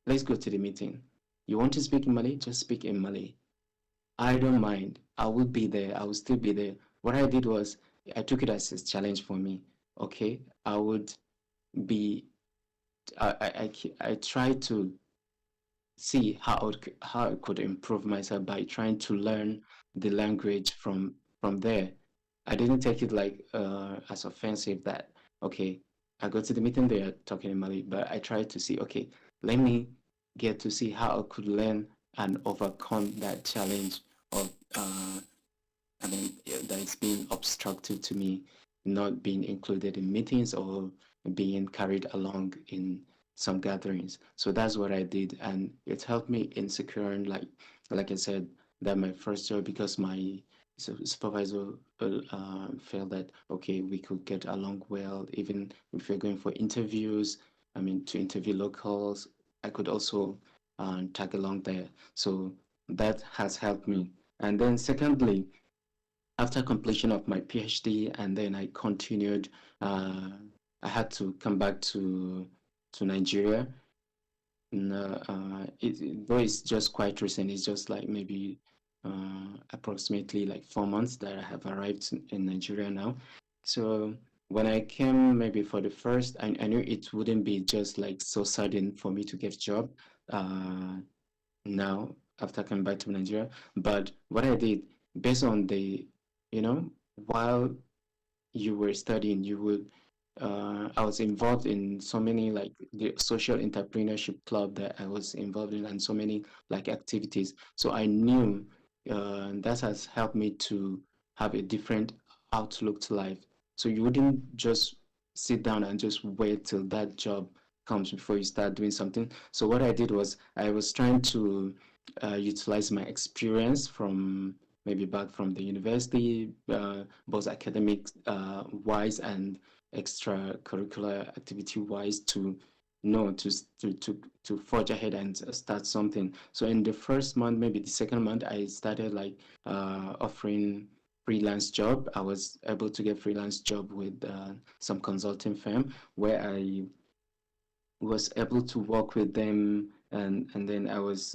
let's go to the meeting. You want to speak in Malay? Just speak in Malay. I don't mind. I will be there. I will still be there. What I did was, I took it as a challenge for me. Okay, I would be. I tried to see how I could improve myself by trying to learn the language from there. I didn't take it like as offensive that, okay, I go to the meeting, they are talking in Malay, but I tried to see, okay, let me get to see how I could learn and overcome that challenge of that is being obstructive to me, not being included in meetings or being carried along in some gatherings. So that's what I did, and it helped me in securing, like I said, that my first job, because my supervisor felt that, okay, we could get along well, even if we're going for interviews. I mean, to interview locals, I could also tag along there. So that has helped me. And then secondly, after completion of my PhD, and then I continued, I had to come back to Nigeria. Though it's just quite recent, it's just like maybe approximately like 4 months that I have arrived in Nigeria now. So when I came, maybe for the first, I knew it wouldn't be just like so sudden for me to get a job now after coming back to Nigeria. But what I did, based on the, while you were studying, I was involved in so many, like the social entrepreneurship club that I was involved in, and so many like activities. So I knew that has helped me to have a different outlook to life. So you wouldn't just sit down and just wait till that job comes before you start doing something. So what I did was, I was trying to utilize my experience from maybe back from the university, both academic wise and extracurricular activity wise, to forge ahead and start something. So in the first month, maybe the second month, I started like offering freelance job. I was able to get freelance job with some consulting firm, where I was able to work with them, and then I was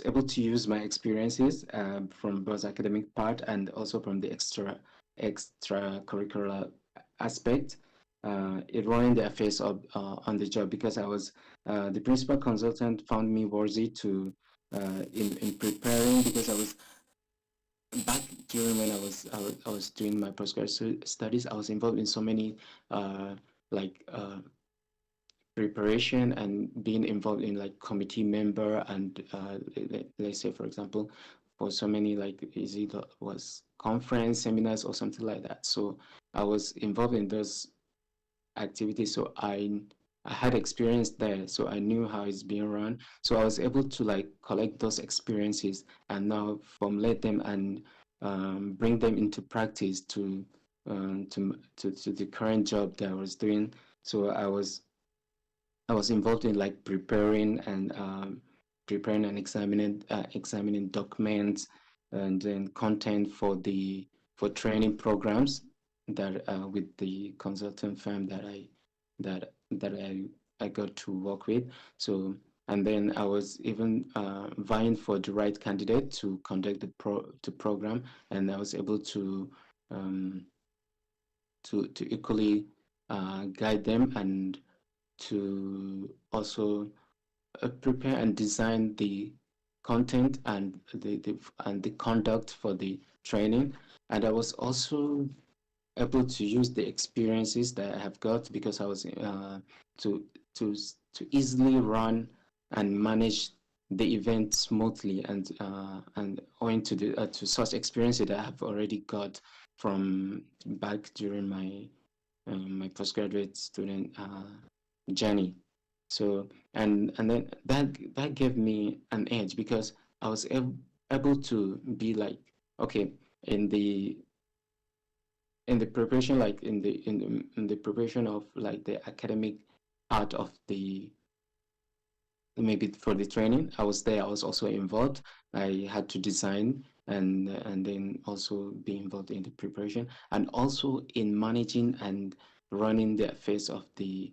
able to use my experiences from both academic part and also from the extracurricular aspect, it running the affairs of on the job, because I was the principal consultant found me worthy to in preparing, because I was back during when I was doing my postgraduate studies. I was involved in so many like preparation and being involved in like committee member, and let's say, for example, for so many, like, was conference, seminars, or something like that. So I was involved in those activities. So I had experience there, so I knew how it's being run. So I was able to like collect those experiences and now formulate them and bring them into practice to the current job that I was doing. So I was involved in like preparing and examining documents and then content for training programs that with the consultant firm that I got to work with. So, and then I was even vying for the right candidate to conduct the program, and I was able to equally guide them and to also prepare and design the content and the conduct for the training. And I was also able to use the experiences that I have got, because I was to easily run and manage the event smoothly, and owing to the to such experiences that I have already got from back during my my postgraduate student journey. So and then that gave me an edge, because I was able to be like, okay, in the preparation, like in the preparation of like the academic part of the, maybe for the training, I was there. I was also involved. I had to design and then also be involved in the preparation, and also in managing and running the affairs of the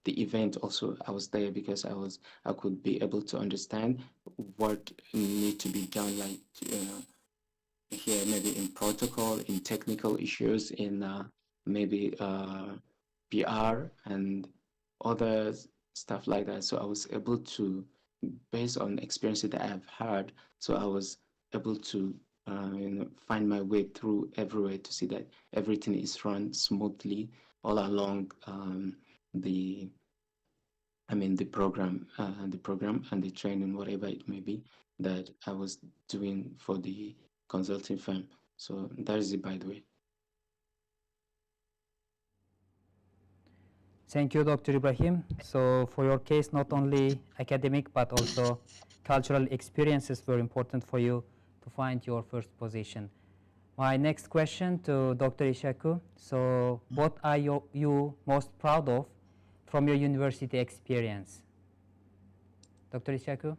event. Also, I was there because I could be able to understand what need to be done, like here maybe in protocol, in technical issues, in maybe PR and other stuff like that. So I was able to, based on experiences that I have had, so I was able to find my way through everywhere to see that everything is run smoothly all along the program and the training, whatever it may be, that I was doing for the consulting firm. So that is it, by the way. Thank you, Dr. Ibrahim. So for your case, not only academic, but also cultural experiences were important for you to find your first position. My next question to Dr. Ishaku. So what are you most proud of from your university experience? Dr. Ishaku?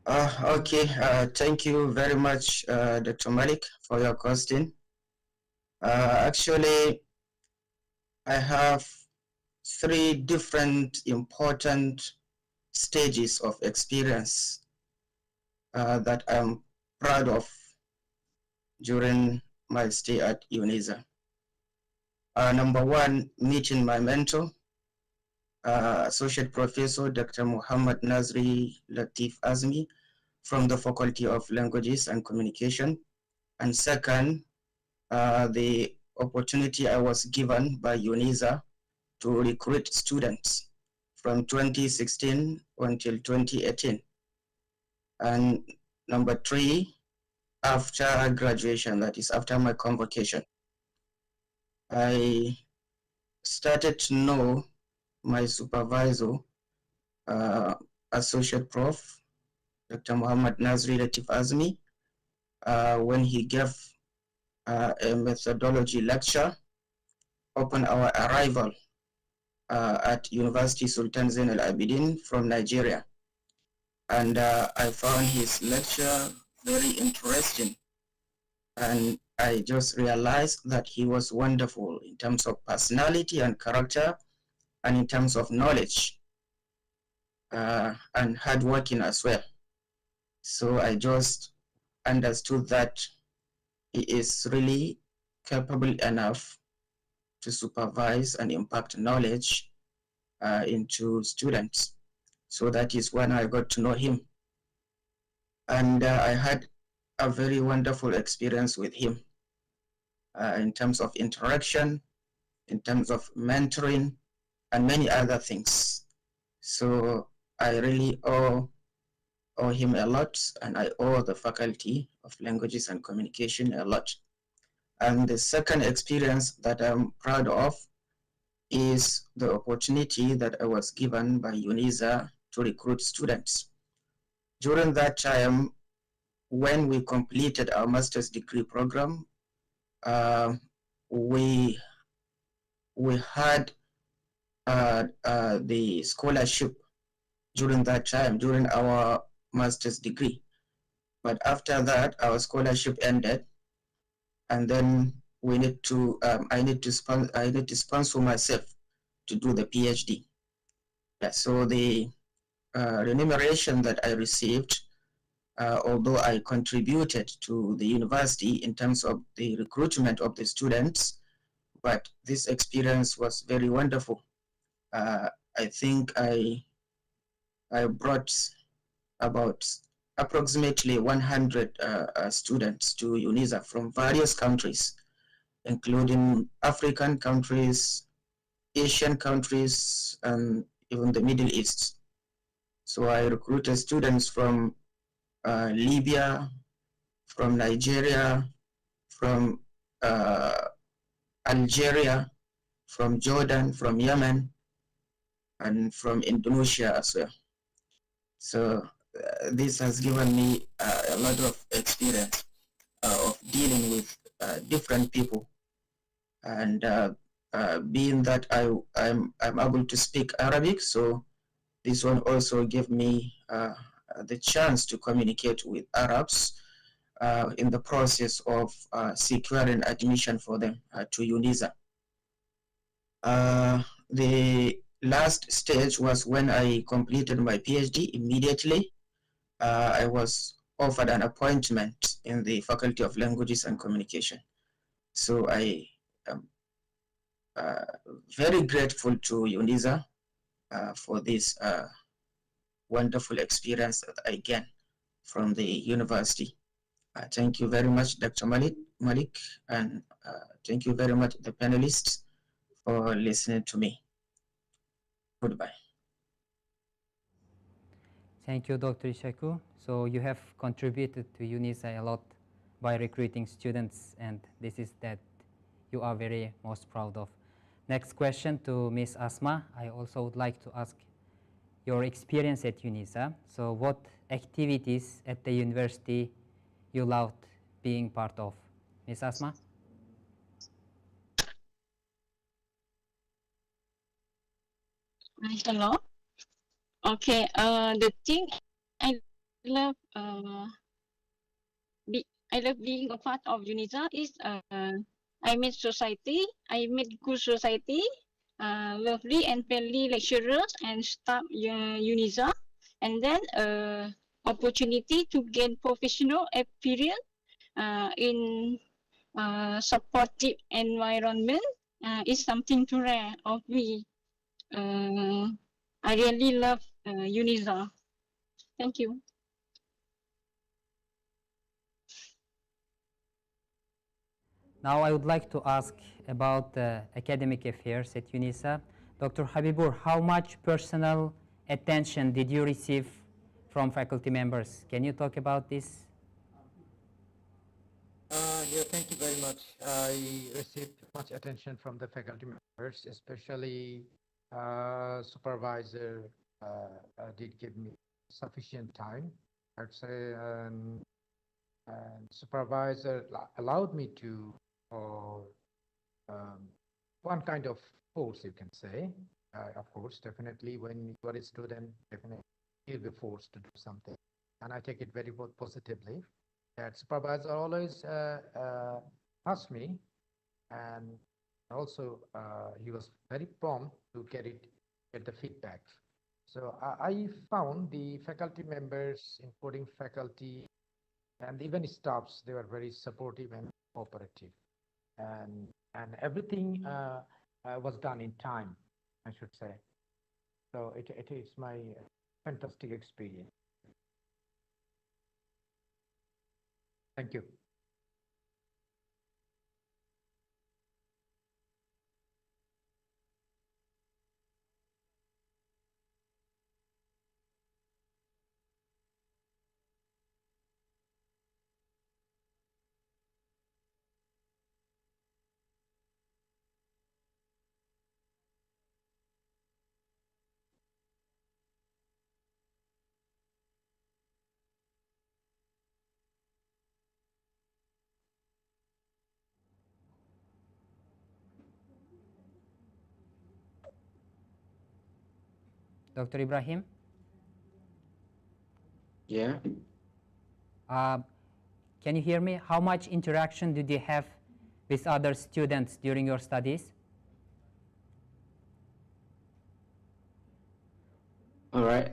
Okay, thank you very much, Dr. Malik, for your question. Actually, I have 3 different important stages of experience that I'm proud of during my stay at UNISA. Number 1, meeting my mentor, Associate Professor Dr. Muhammad Nazri Latif Azmi from the Faculty of Languages and Communication. And second, the opportunity I was given by UNISA to recruit students from 2016 until 2018. And number 3, after graduation, that is after my convocation, I started to know my supervisor, Associate Prof. Dr. Muhammad Nazri Latif Azmi, when he gave a methodology lecture upon our arrival at University Sultan Zain Al Abidin from Nigeria. And I found his lecture very interesting. And I just realized that he was wonderful in terms of personality and character, and in terms of knowledge, and hardworking as well. So I just understood that he is really capable enough to supervise and impact knowledge into students. So that is when I got to know him. And I had a very wonderful experience with him in terms of interaction, in terms of mentoring, and many other things. So I really owe owe him a lot, and I owe the Faculty of Languages and Communication a lot. And the second experience that I'm proud of is the opportunity that I was given by UNISA to recruit students. During that time, when we completed our master's degree program, we had the scholarship during that time, during our master's degree. But after that, our scholarship ended, and then we need to, I need to sponsor myself to do the PhD. Yeah, so the remuneration that I received, although I contributed to the university in terms of the recruitment of the students, but this experience was very wonderful. I think I brought about approximately 100 students to UNISA from various countries, including African countries, Asian countries, and even the Middle East. So I recruited students from Libya, from Nigeria, from Algeria, from Jordan, from Yemen, and from Indonesia as well. So this has given me a lot of experience of dealing with different people, and being that I'm able to speak Arabic, so this one also gave me the chance to communicate with Arabs in the process of securing admission for them to UNISA. The last stage was when I completed my PhD. Immediately, I was offered an appointment in the Faculty of Languages and Communication. So I am very grateful to UNISA for this wonderful experience that I gained from the university. Thank you very much, Dr. Malik, and thank you very much, the panelists, for listening to me. Goodbye. Thank you, Dr. Ishaku. So you have contributed to UNISA a lot by recruiting students, and this is that you are very most proud of. Next question to Ms. Asma. I also would like to ask your experience at UNISA. So what activities at the university you loved being part of? Ms. Asma? Hello. Okay. The thing I love, I love being a part of UNISA is I meet society. I meet good society, lovely and friendly lecturers and staff UNISA, and then opportunity to gain professional experience in supportive environment is something too rare of me. I really love UNISA. Thank you. Now I would like to ask about academic affairs at UNISA. Dr. Habibur, how much personal attention did you receive from faculty members? Can you talk about this? Yeah, thank you very much. I received much attention from the faculty members, especially supervisor did give me sufficient time. I'd say, and supervisor allowed me to, or one kind of force, you can say. Of course, definitely when you are a student, definitely you'll be forced to do something. And I take it very positively. That supervisor always asked me, and also he was very prompt to get the feedback. So I found the faculty members, including faculty and even staffs, they were very supportive and cooperative, and everything was done in time, I should say. So it is my fantastic experience. Thank you. Dr. Ibrahim? Yeah. Can you hear me? How much interaction did you have with other students during your studies? All right.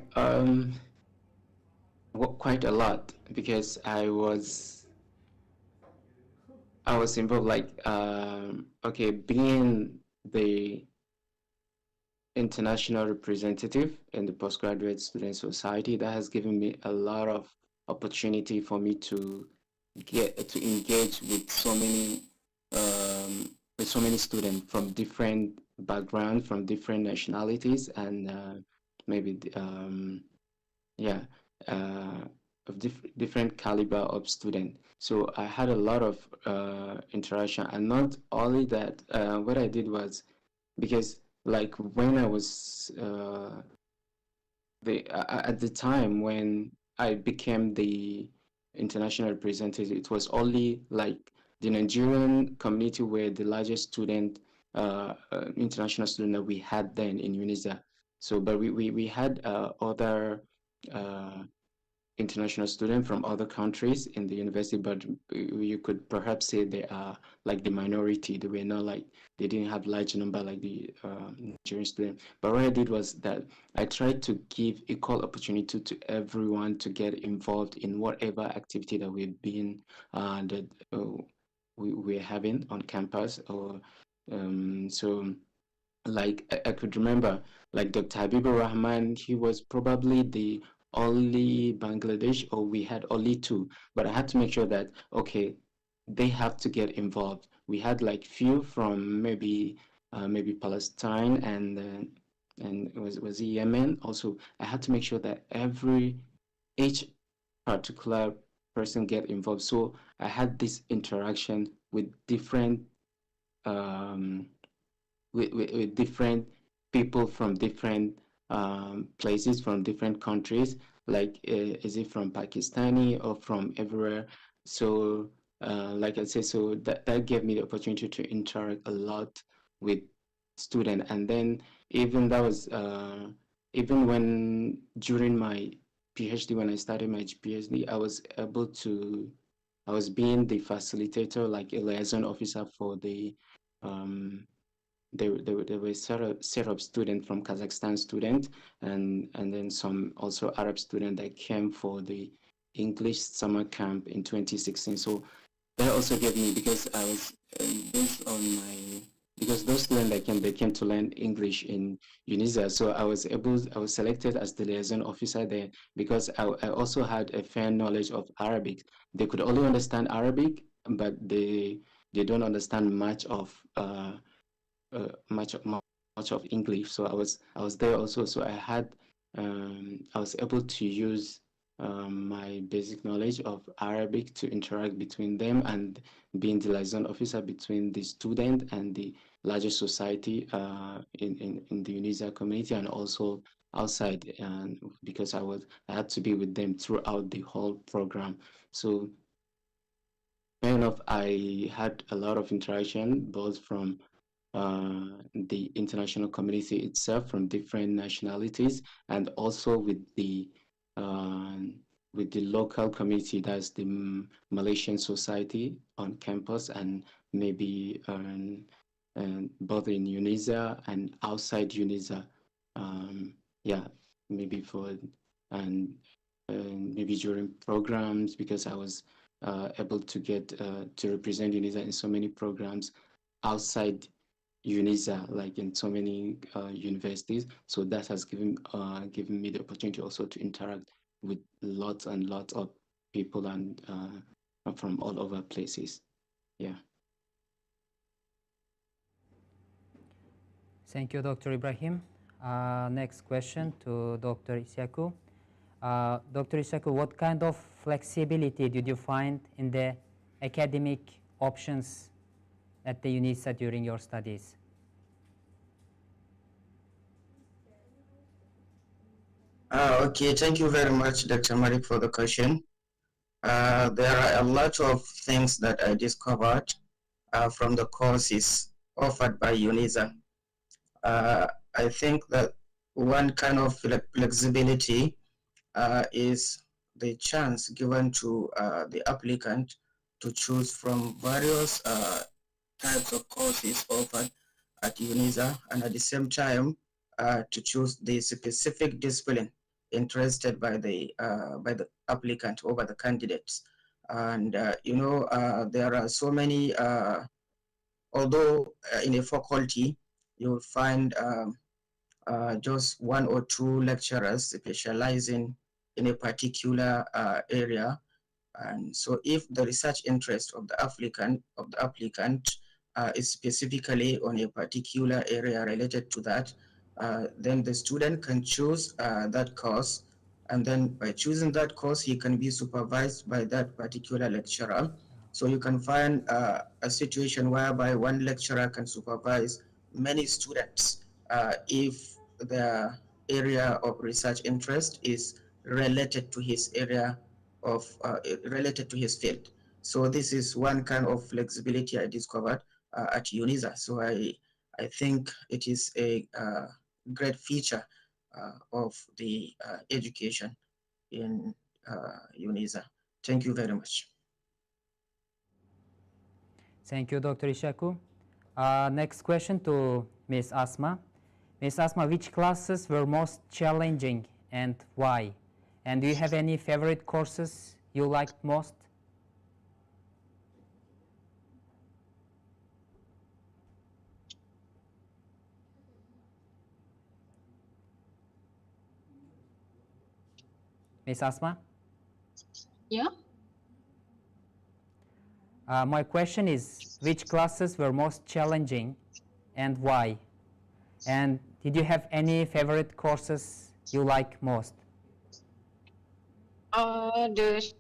Quite a lot, because I was involved, like, okay, being the international representative in the postgraduate student society, that has given me a lot of opportunity for me to engage with so many students from different backgrounds, from different nationalities, and maybe yeah, of different caliber of student. So I had a lot of interaction, and not only that, what I did was, because like when I was at the time when I became the international representative, it was only like the Nigerian community were the largest student, international student that we had then in UNISA. So, but we had other international students from other countries in the university, but you could perhaps say they are like the minority. They were not like, they didn't have large number like the Nigerian student. But what I did was that I tried to give equal opportunity to everyone to get involved in whatever activity that we've been that we're having on campus. Or so like I could remember, like Dr. Habibur Rahman, he was probably the only Bangladesh, or we had only two, but I had to make sure that, okay, they have to get involved. We had like few from maybe Palestine, and it was Yemen also. I had to make sure that each particular person get involved. So I had this interaction with different with different people from different places, from different countries, like is it from Pakistani or from everywhere. So like I said, so that gave me the opportunity to interact a lot with students. And then even that was even when during my PhD, when I started my PhD, I was being the facilitator, like a liaison officer for the there were set of students from Kazakhstan student, and then some also Arab student that came for the English summer camp in 2016. So that also gave me, because I was based on my, because those students they came to learn English in UNISA. So I was selected as the liaison officer there, because I also had a fair knowledge of Arabic. They could only understand Arabic, but they don't understand much of much of English. So I was there also. So I was able to use my basic knowledge of Arabic to interact between them, and being the liaison officer between the student and the larger society in the UNISA community, and also outside, because I had to be with them throughout the whole program. So fair enough, I had a lot of interaction, both from the international community itself, from different nationalities, and also with the local community, that's the Malaysian society on campus, and maybe both in UNISA and outside UNISA. Yeah, maybe for and maybe during programs, because I was able to get to represent UNISA in so many programs outside UNISA, like in so many universities. So that has given me the opportunity also to interact with lots and lots of people, and from all over places. Yeah. Thank you, Dr. Ibrahim. Next question to Dr. Isyaku. Dr. Isyaku, what kind of flexibility did you find in the academic options at the UNISA during your studies? Okay, thank you very much, Dr. Malik, for the question. There are a lot of things that I discovered from the courses offered by UNISA. I think that one kind of flexibility is the chance given to the applicant to choose from various types of courses offered at UNISA, and at the same time to choose the specific discipline interested by the applicant over the candidates. And there are so many, although in a faculty you'll find just one or two lecturers specializing in a particular area. And so if the research interest of the applicant is specifically on a particular area related to that, then the student can choose that course. And then by choosing that course, he can be supervised by that particular lecturer. So you can find a situation whereby one lecturer can supervise many students if the area of research interest is related to his area of related to his field. So this is one kind of flexibility I discovered at UNISA. So I think it is a great feature of the education in UNISA. Thank you very much. Thank you, Dr. Ishaku. Next question to Ms. Asma. Ms. Asma, which classes were most challenging and why? And do you have any favorite courses you liked most? Ms. Asma? Yeah. My question is, which classes were most challenging and why? And did you have any favorite courses you like most? The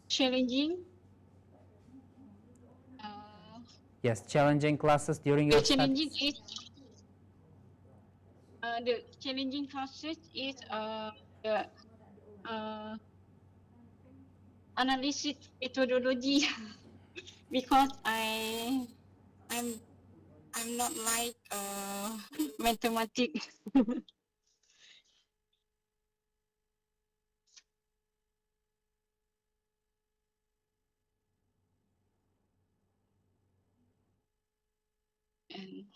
challenging. Yes, challenging classes during The your challenging studies. is the challenging classes is the analysis methodology because I'm not like mathematics. And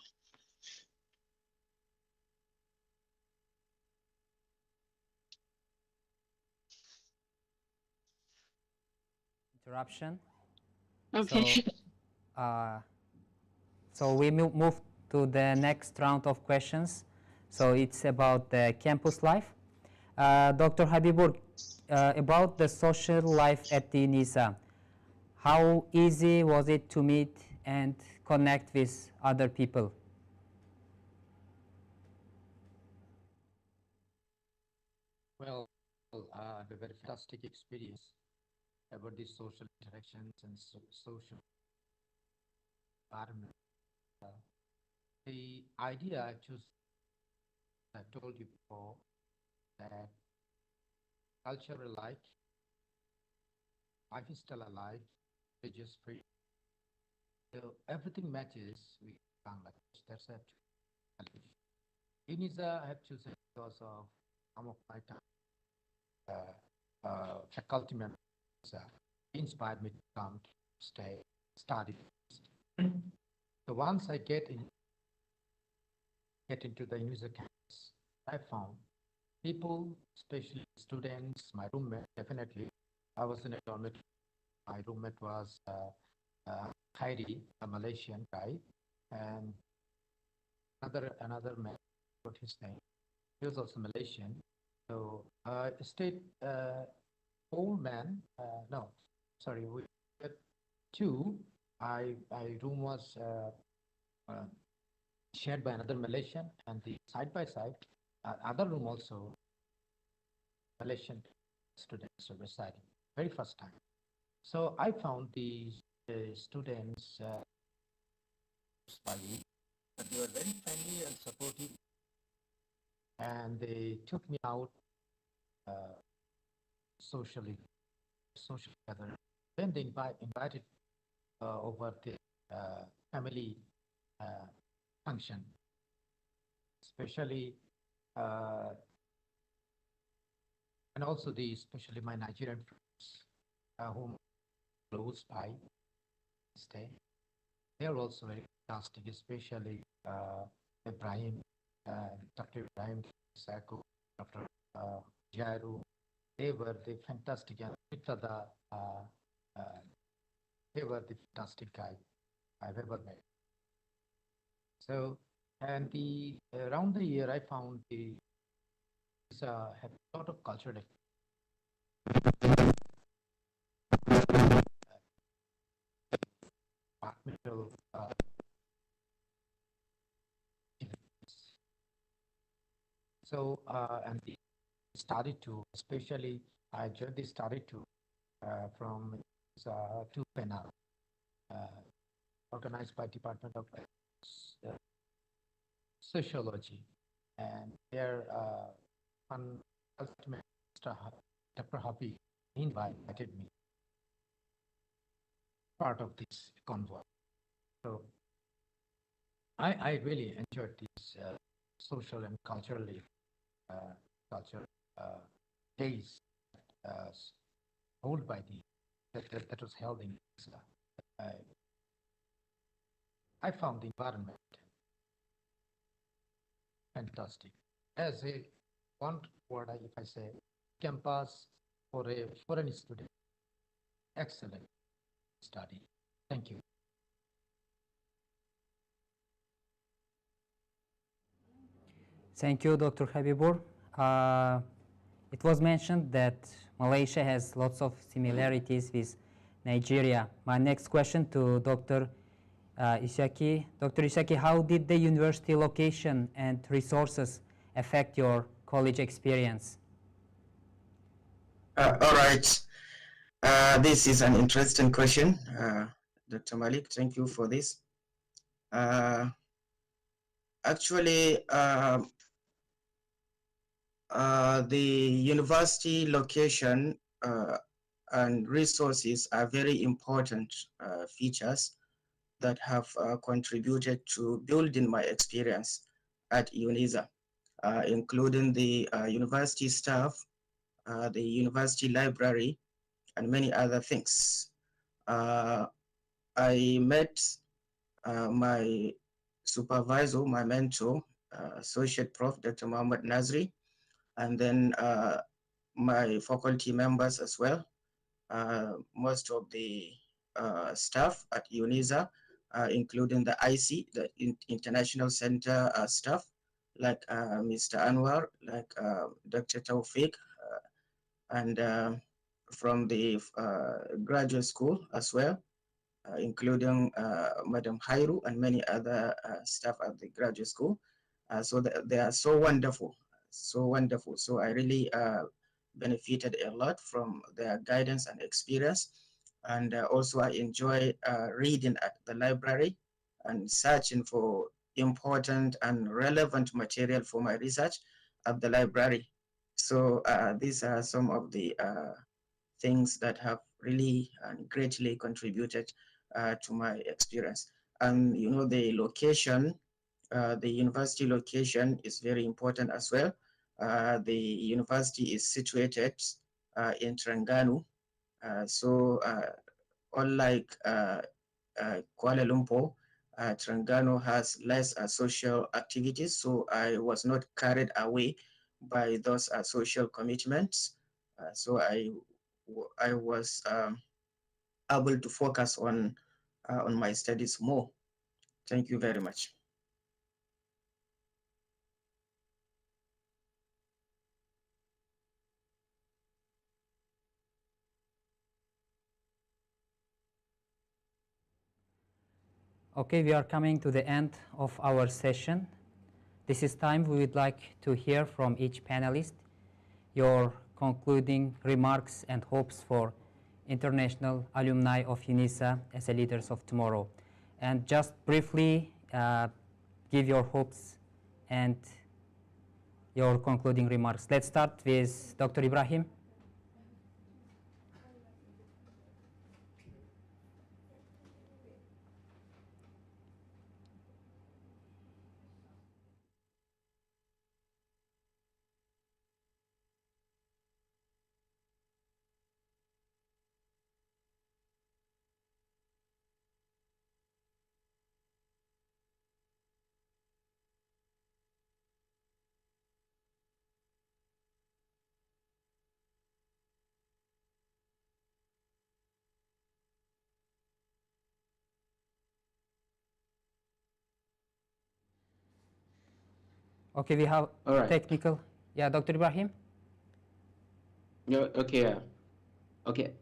Interruption. okay. So we move to the next round of questions. So it's about the campus life. Dr. Habibur, about the social life at the NISA, how easy was it to meet and connect with other people? Well, a very fantastic experience about these social interactions and social environment. The idea I choose, I told you before, that cultural life is still alive, religious free. So everything matches with Bangladesh. That's it. UNISA I have chosen because of some of my time. Faculty members inspired me to come, to stay, study. So once I get into the UNISA campus, I found people, especially students, my roommate, definitely. I was in a dormitory. My roommate was Khairi, a Malaysian guy, and another man, what his name. He was also Malaysian. So stayed old man. No, sorry, we had two. My room was shared by another Malaysian, and the side by side, other room also Malaysian students were residing. Very first time. So I found the students but they were very friendly and supportive, and they took me out socially, social gathering. Then they invited over the family function, especially uh, and also especially my Nigerian friends, whom close by stay. They are also very fantastic, especially Ibrahim, Dr. Ibrahim Sako, Dr. Jairu. They were the fantastic, and Mitada, they were the fantastic guy I've ever met. So, and around the year, I found have a lot of cultural departmental events. So, and they started to, especially I joined they started to from two panel organized by Department of Sociology, and their one ultimate Dr. Habi invited me part of this convoy. So I really enjoyed these social and culturally cultural days held by that was held in Isla. I found the environment fantastic. As a one word, if I say, campus for a foreign student, excellent study. Thank you. Thank you, Dr. Habibur. It was mentioned that Malaysia has lots of similarities with Nigeria. My next question to Dr. Isaki. Dr. Isaki, how did the university location and resources affect your college experience? All right. This is an interesting question, Dr. Malik. Thank you for this. Actually, the university location and resources are very important features that have contributed to building my experience at UNISA, including the university staff, the university library, and many other things. I met my supervisor, my mentor, Associate Prof. Dr. Muhammad Nazri, and then my faculty members as well. Most of the staff at UNISA, including the IC, the International Center staff, like Mr. Anwar, like Dr. Taufik, and from the graduate school as well, including Madam Hairu and many other staff at the graduate school. So they are so wonderful, so wonderful. So I really benefited a lot from their guidance and experience. And also I enjoy reading at the library and searching for important and relevant material for my research at the library. So these are some of the things that have really greatly contributed to my experience. And you know, the location, the university location is very important as well. The university is situated in Terengganu. So unlike Kuala Lumpur, Terengganu has less social activities. So I was not carried away by those social commitments. So I was able to focus on my studies more. Thank you very much. Okay, we are coming to the end of our session. This is time we would like to hear from each panelist your concluding remarks and hopes for international alumni of UNISA as the leaders of tomorrow. And just briefly give your hopes and your concluding remarks. Let's start with Dr. Ibrahim. Okay, we have All right. technical. Yeah, Dr. Ibrahim. Yeah, okay. Okay.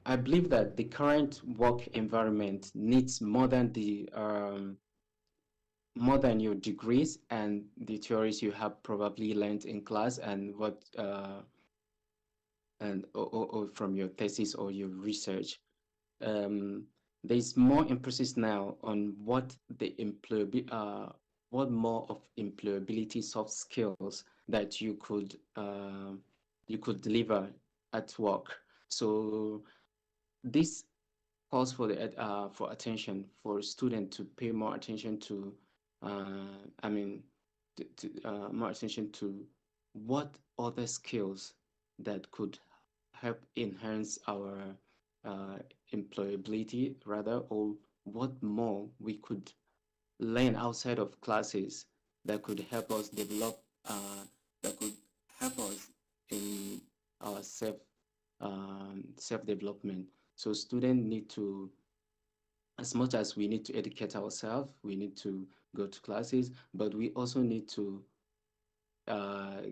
I believe that the current work environment needs more than your degrees and the theories you have probably learned in class and what or from your thesis or your research. There's more emphasis now on what more of employability soft skills that you could deliver at work. So this calls for for attention for students to pay more attention to I mean more attention to what other skills that could help enhance our uh, employability rather, or what more we could learn outside of classes that could help us develop that could help us in our self development. So students need to, as much as we need to educate ourselves, we need to go to classes, but we also need to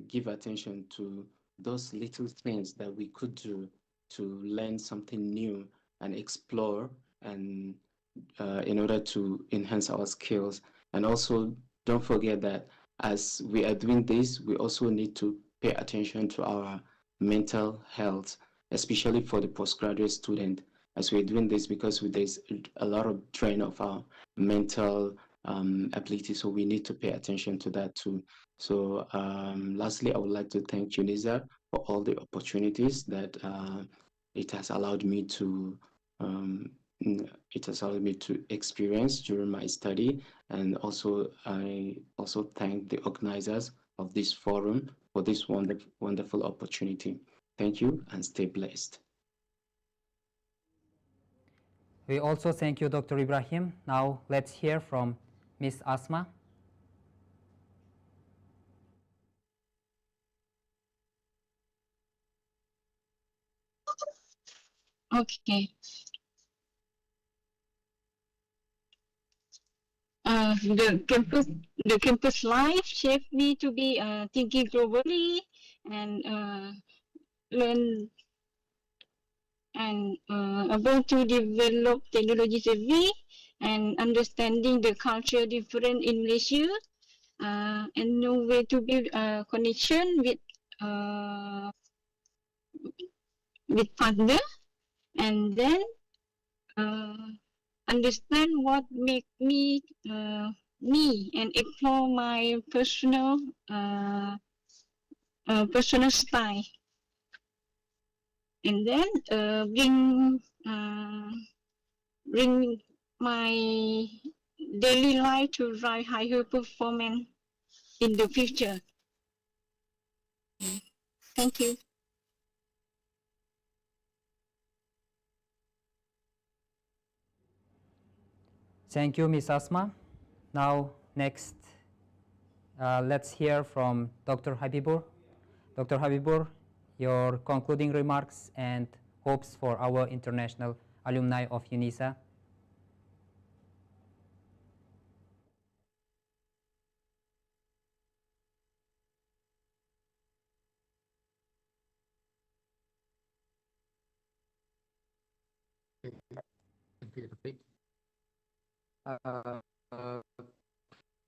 give attention to those little things that we could do to learn something new and explore and in order to enhance our skills. And also don't forget that as we are doing this, we also need to pay attention to our mental health, especially for the postgraduate student as we're doing this, because there's a lot of drain of our mental ability. So we need to pay attention to that too. So lastly, I would like to thank Tunisia for all the opportunities that it has allowed me to it has allowed me to experience during my study. And also, I also thank the organizers of this forum for this wonderful opportunity. Thank you and stay blessed. We also thank you, Dr. Ibrahim. Now let's hear from Ms. Asma. Okay. The campus life shaped me to be thinking globally and learn and able to develop technology savvy and understanding the culture different in Malaysia and know where to build a connection with partner, and then understand what make me me and explore my personal style, and then bring my daily life to drive higher performance in the future. Thank you. Thank you, Ms. Asma. Now, next, let's hear from Dr. Habibur. Dr. Habibur, your concluding remarks and hopes for our international alumni of UNISA.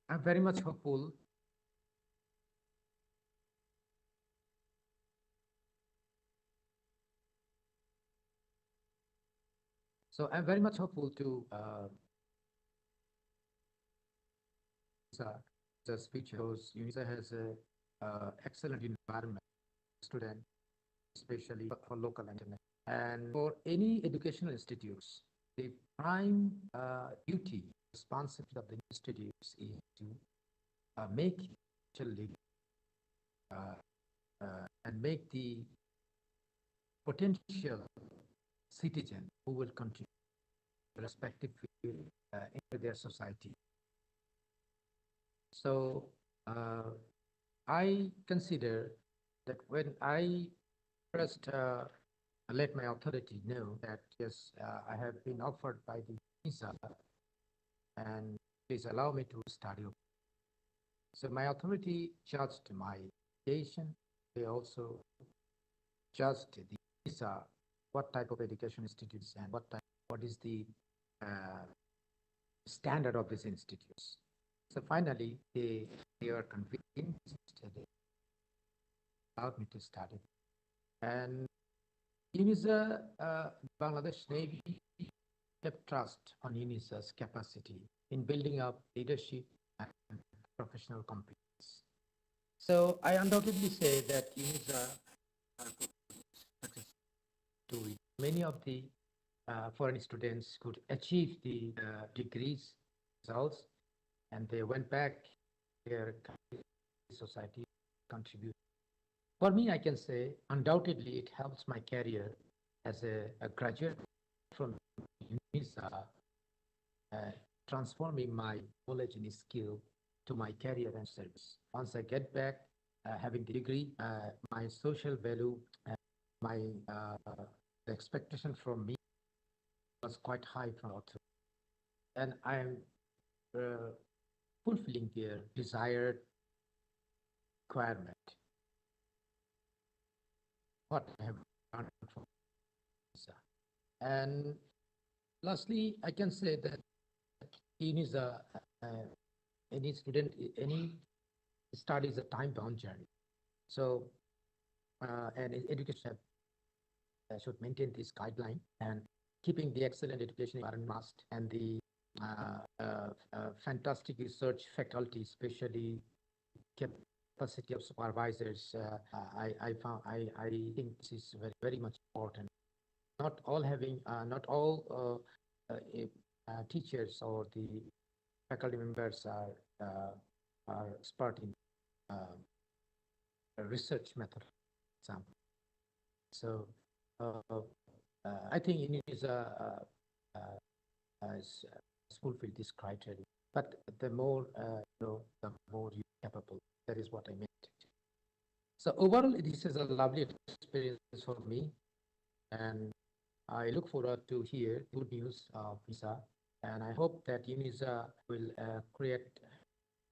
I'm very much hopeful. So I'm very much hopeful to the speech host. UNISA has a excellent environment for students, especially for local and international. And for any educational institutes, the prime duty, responsibility of the institutes is to make leaders and make the potential citizen who will contribute respective field into their society. So I consider that when I first let my authority know that yes, I have been offered by the visa and please allow me to study. So my authority judged my education. They also judged the what type of education institutes and what is the standard of these institutes. So finally, they are convinced, they allowed me to study. And UNISA, Bangladesh Navy kept trust on UNISA's capacity in building up leadership and professional competence. So I undoubtedly say that UNISA to it. Many of the foreign students could achieve the degrees results, and they went back their society contribute. For me, I can say undoubtedly it helps my career as a graduate from UNISA, transforming my knowledge and skill to my career and service. Once I get back having the degree, my social value, my the expectation from me was quite high from author, and I am fulfilling their desired requirement. What I have done for UNISA. And lastly, I can say that UNISA, any student, any study is a time-bound journey. So, and education should maintain this guideline, and keeping the excellent education environment must, and the fantastic research faculty, especially capacity of supervisors, I think this is very, very much important. Not all having, not all teachers or the faculty members are expert in research method, for example. So I think UNISA has fulfilled this criteria. But the more you know, the more you're capable. That is what I meant. So overall, this is a lovely experience for me, and I look forward to hear good news of UNISA, and I hope that UNISA will create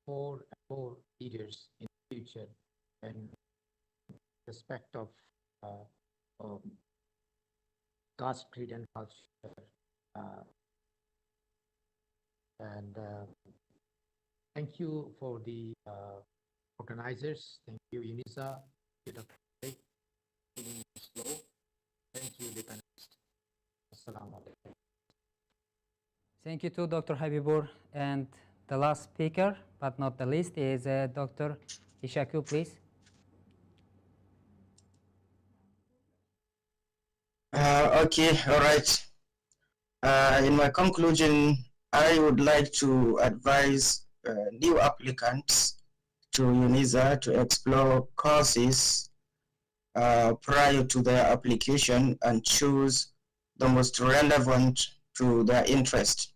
more and more leaders in the future in respect of God's creed and culture. And thank you for the organizers. Thank you, UNISA. Thank you, the panelists. Assalamu alaikum. Thank you to Dr. Habibur. And the last speaker, but not the least, is Dr. Ishaku, please. Okay, all right. In my conclusion, I would like to advise new applicants to UNISA to explore courses prior to their application and choose the most relevant to their interest.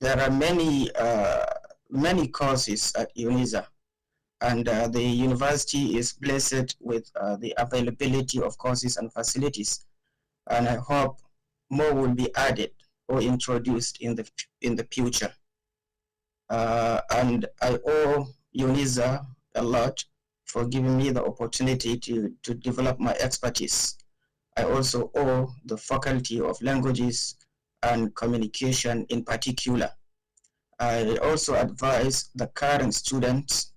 There are many courses at UNISA, and the university is blessed with the availability of courses and facilities. And I hope more will be added or introduced in the future. And I owe UNISA a lot for giving me the opportunity to develop my expertise. I also owe the Faculty of Languages and Communication in particular. I also advise the current students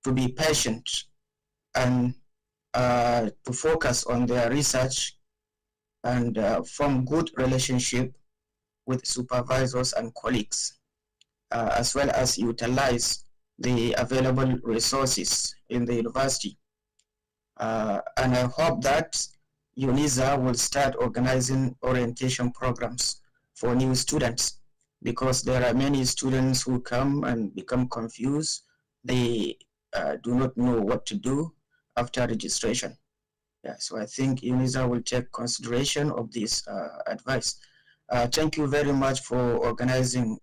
to be patient and to focus on their research and form good relationship with supervisors and colleagues, as well as utilize the available resources in the university. And I hope that UNISA will start organizing orientation programs for new students, because there are many students who come and become confused. They do not know what to do after registration. Yeah, so I think UNISA will take consideration of this advice. Thank you very much for organizing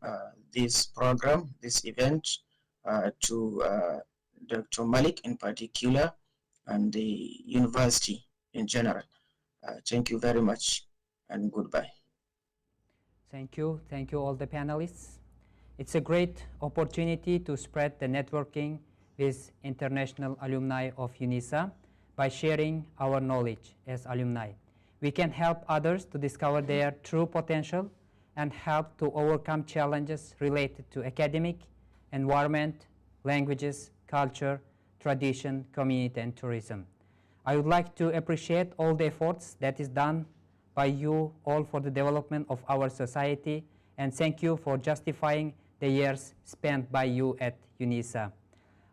this program, this event, to Dr. Malik in particular, and the university in general. Thank you very much, and goodbye. Thank you all the panelists. It's a great opportunity to spread the networking with international alumni of UNISA by sharing our knowledge as alumni. We can help others to discover their true potential and help to overcome challenges related to academic, environment, languages, culture, tradition, community, and tourism. I would like to appreciate all the efforts that is done by you all for the development of our society, and thank you for justifying the years spent by you at UNISA.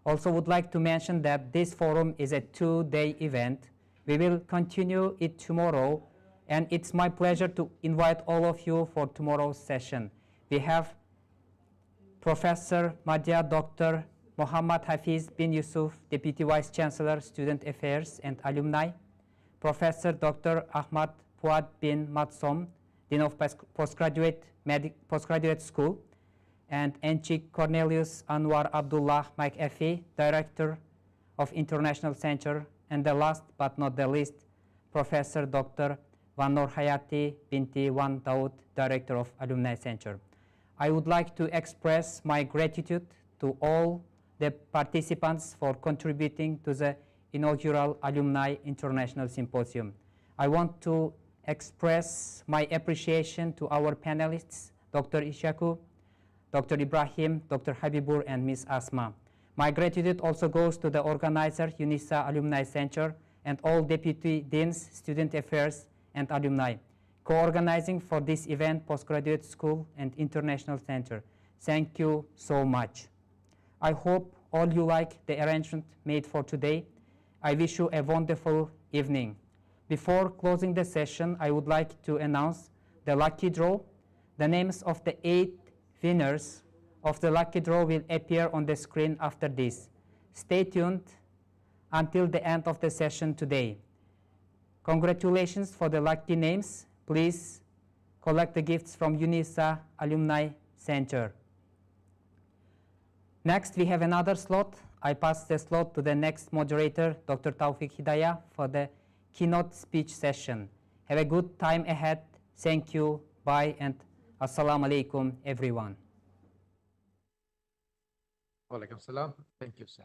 Also would like to mention that this forum is a 2-day event. We will continue it tomorrow, and it's my pleasure to invite all of you for tomorrow's session. We have Professor Madya Dr. Muhammad Hafiz bin Yusuf, Deputy Vice Chancellor, Student Affairs and Alumni, Professor Dr. Ahmad Fuad bin Matsom, Dean of Postgraduate School, and Enchik Cornelius Anwar Abdullah McAfee, Director of International Center, and the last but not the least, Professor Dr. Vanor Hayati binti Wan Daud, Director of Alumni Center. I would like to express my gratitude to all the participants for contributing to the Inaugural Alumni International Symposium. I want to express my appreciation to our panelists, Dr. Ishaku, Dr. Ibrahim, Dr. Habibur, and Ms. Asma. My gratitude also goes to the organizer, UNISA Alumni Center, and all deputy deans, student affairs, and alumni, co-organizing for this event, Postgraduate School and International Center. Thank you so much. I hope all you like the arrangement made for today. I wish you a wonderful evening. Before closing the session, I would like to announce the lucky draw. The names of the 8 winners of the lucky draw will appear on the screen after this. Stay tuned until the end of the session today. Congratulations for the lucky names. Please collect the gifts from UNISA Alumni Center. Next, we have another slot. I pass the slot to the next moderator, Dr. Tawfiq Hidayah, for the keynote speech session. Have a good time ahead. Thank you. Bye, and assalamu alaikum, everyone. Walaikum salam. Thank you, sir.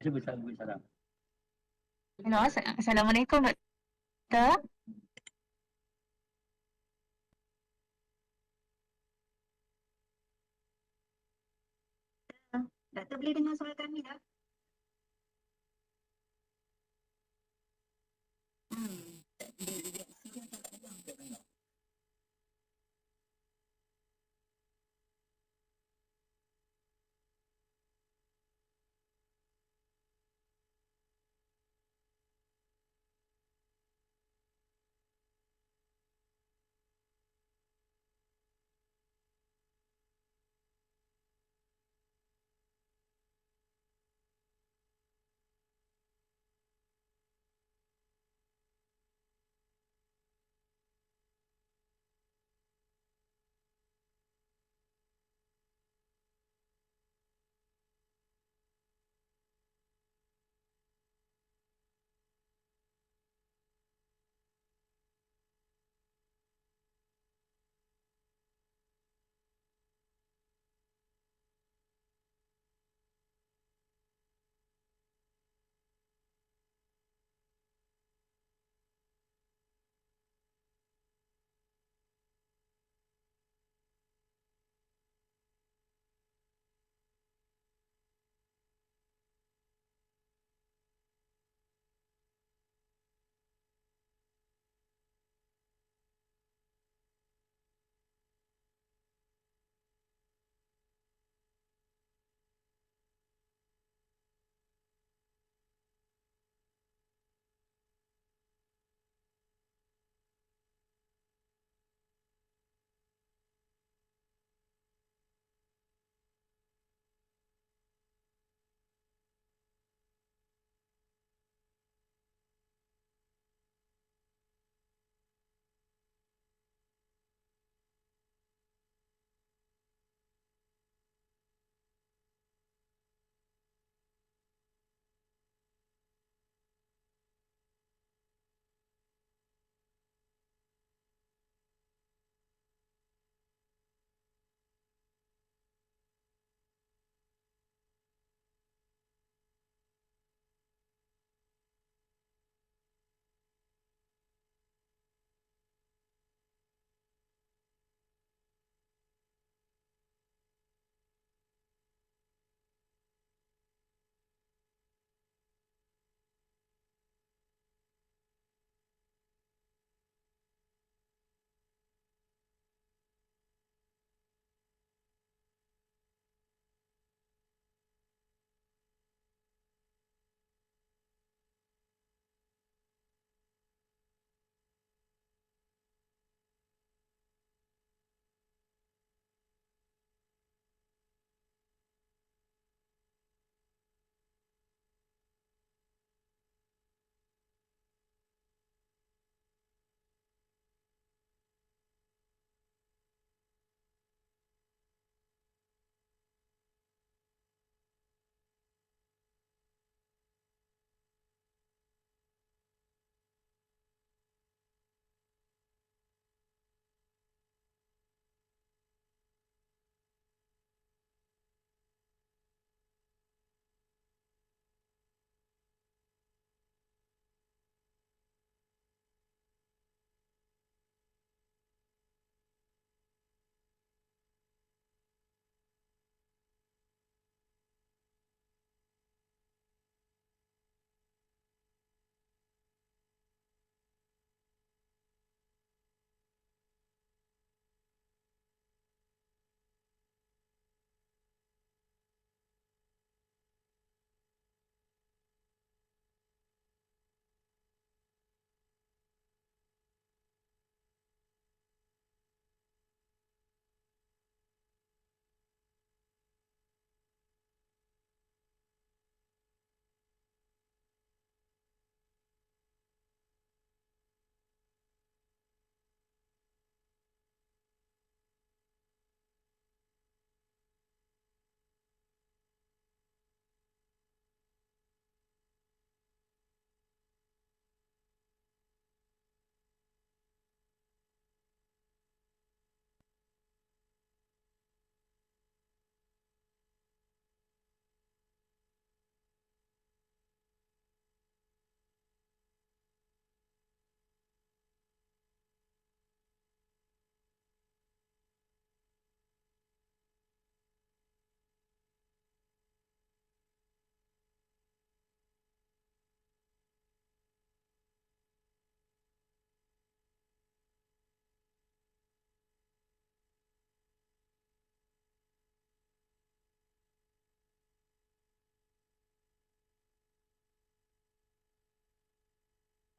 Hello, Assalamualaikum, Doktor. Doktor boleh dengar suara kami tak?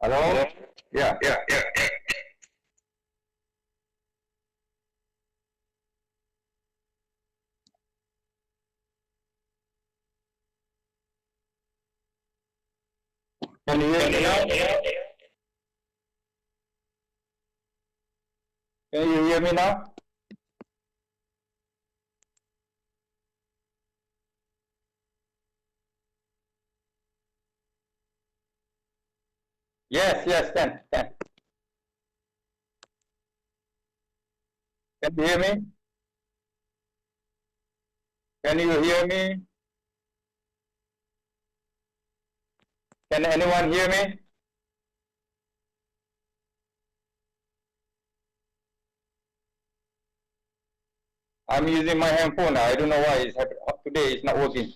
Hello? Yeah. Can you hear me now? Can you hear me now? Yes, can. Can you hear me? Can you hear me? Can anyone hear me? I'm using my handphone. I don't know why it's happening. Today it's not working.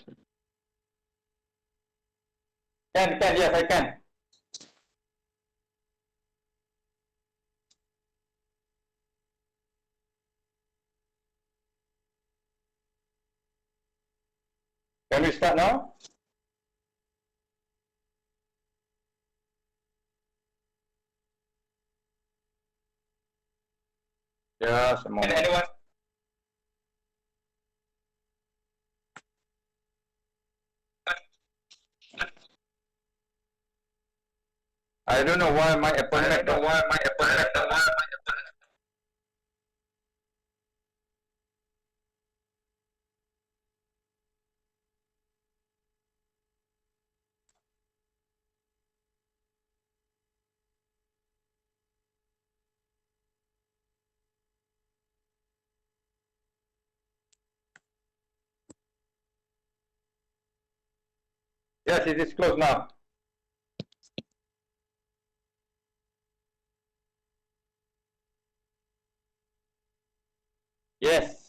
Can, yes, I can. Can we start now? Yes, anyone? I don't know why my appointment. Yes, it is closed now. Yes.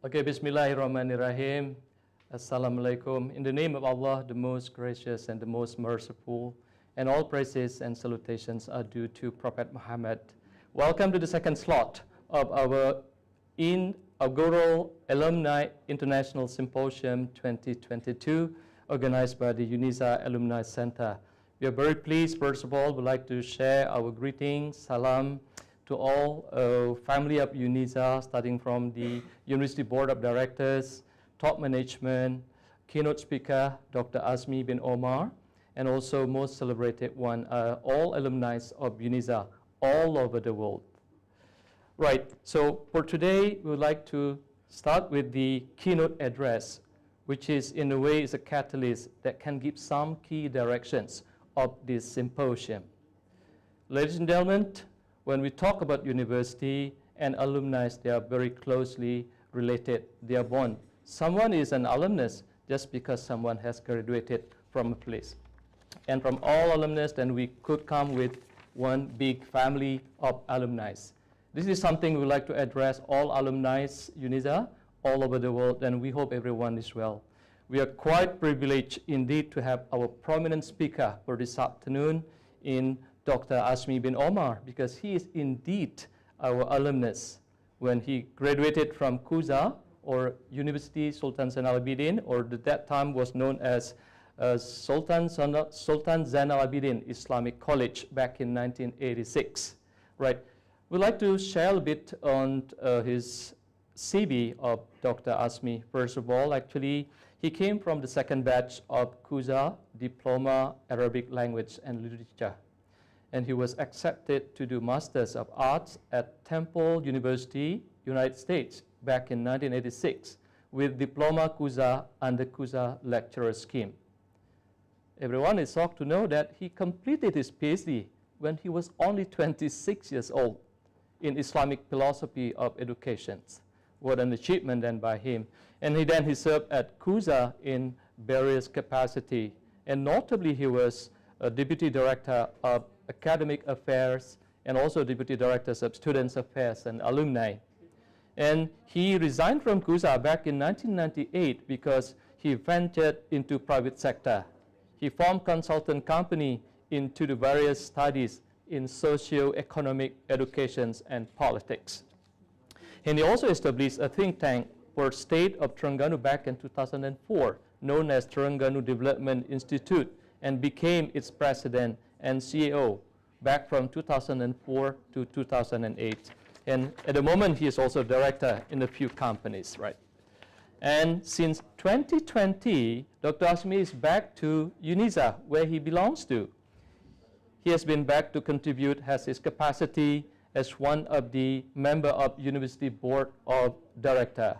Okay, Bismillahirrahmanirrahim. Assalamualaikum. In the name of Allah, the most gracious and the most merciful, and all praises and salutations are due to Prophet Muhammad. Welcome to the second slot of our Inaugural Alumni International Symposium 2022, organized by the UNISA Alumni Center. We are very pleased, first of all, we'd like to share our greetings, salam, to all family of UNISA, starting from the University Board of Directors, top management, keynote speaker, Dr. Azmi bin Omar, and also most celebrated one, all alumni of UNISA all over the world. Right, so for today, we would like to start with the keynote address, which is in a way is a catalyst that can give some key directions of this symposium. Ladies and gentlemen, when we talk about university and alumni, they are very closely related. They are born. Someone is an alumnus just because someone has graduated from a place. And from all alumnus, then we could come with one big family of alumni. This is something we would like to address all alumni, UNISA, all over the world, and we hope everyone is well. We are quite privileged indeed to have our prominent speaker for this afternoon in Dr. Azmi bin Omar, because he is indeed our alumnus. When he graduated from Kuza, or University Sultan Zainal Abidin, or at that time was known as Sultan Zainal Abidin Islamic College back in 1986. Right. We'd like to share a bit on his CV of Dr. Azmi. First of all, actually, he came from the second batch of Kuza Diploma Arabic Language and Literature. And he was accepted to do Masters of Arts at Temple University, United States, back in 1986 with Diploma Kuza and the Kuza Lecturer Scheme. Everyone is shocked to know that he completed his PhD when he was only 26 years old in Islamic philosophy of education. what an achievement then by him. And he served at CUSA in various capacity. And notably, he was a Deputy Director of Academic Affairs and also Deputy Directors of Students Affairs and Alumni. And he resigned from CUSA back in 1998 because he ventured into private sector. He formed consultant company into the various studies in socio-economic educations and politics. And he also established a think tank for state of Terengganu back in 2004, known as Terengganu Development Institute, and became its president and CEO back from 2004 to 2008. And at the moment, he is also director in a few companies, right? And since 2020, Dr. Azmi is back to UNISA, where he belongs to. He has been back to contribute, has his capacity as one of the member of University Board of Director.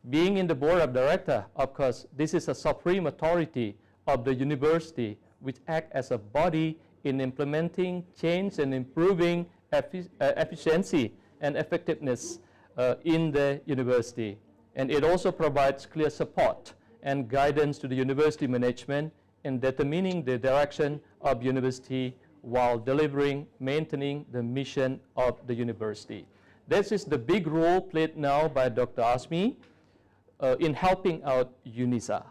Being in the Board of Director, of course, this is a supreme authority of the university, which act as a body in implementing change and improving efficiency and effectiveness in the university. And it also provides clear support and guidance to the university management in determining the direction of university while maintaining the mission of the university. This is the big role played now by Dr. Azmi in helping out UNISA.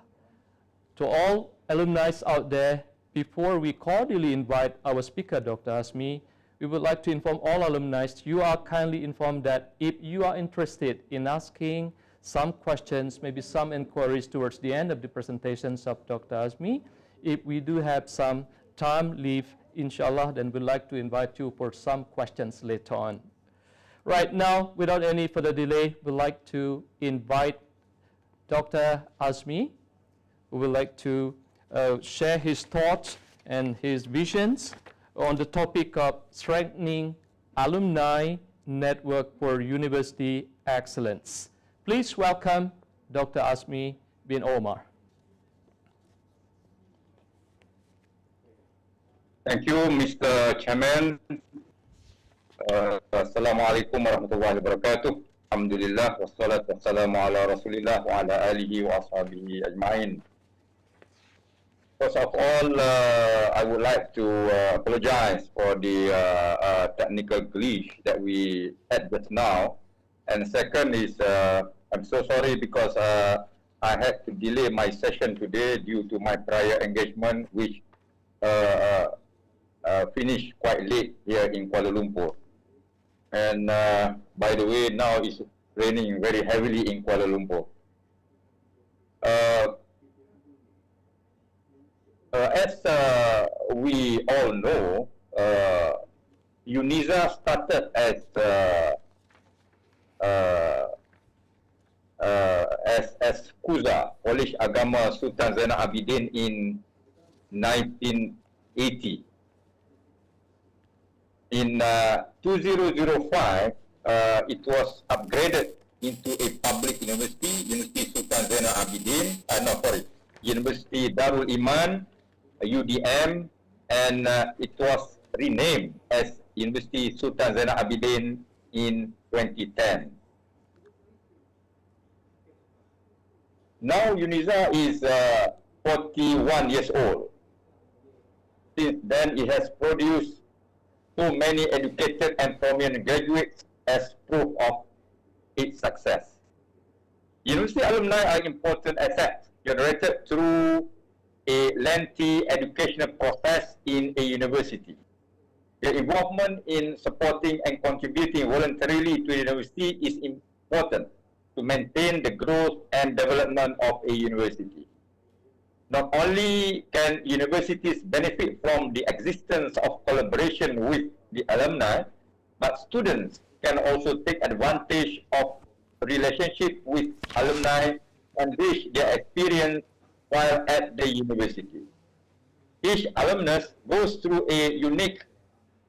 To all alumni out there, before we cordially invite our speaker, Dr. Azmi, we would like to inform all alumni, you are kindly informed that if you are interested in asking some questions, maybe some inquiries towards the end of the presentations of Dr. Azmi, if we do have some time left, inshallah, then we'd like to invite you for some questions later on. Right now, without any further delay, we'd like to invite Dr. Azmi, who would like to share his thoughts and his visions on the topic of strengthening alumni network for university excellence. Please welcome Dr. Azmi bin Omar. Thank you, Mr. Chairman. Assalamualaikum warahmatullahi wabarakatuh. Alhamdulillah, wassalatu wassalamu ala rasulillah wa ala alihi wa ashabihi ajma'in. First of all, I would like to apologize for the technical glitch that we had just now. And second is, I'm so sorry because I had to delay my session today due to my prior engagement, which finished quite late here in Kuala Lumpur. And by the way, now it's raining very heavily in Kuala Lumpur. As we all know, UNISA started as KUZA, College Agama Sultan Zainal Abidin, in 1980. In 2005, it was upgraded into a public university, University Sultan Zainal Abidin, University Darul Iman, UDM, and it was renamed as University Sultan Zainal Abidin in 2010. Now UNISA is 41 years old. Since then, it has produced so many educated and prominent graduates as proof of its success. University alumni are important assets generated through a lengthy educational process in a university. Their involvement in supporting and contributing voluntarily to a university is important to maintain the growth and development of a university. Not only can universities benefit from the existence of collaboration with the alumni, but students can also take advantage of relationship with alumni and enrich their experience while at the university. Each alumnus goes through a unique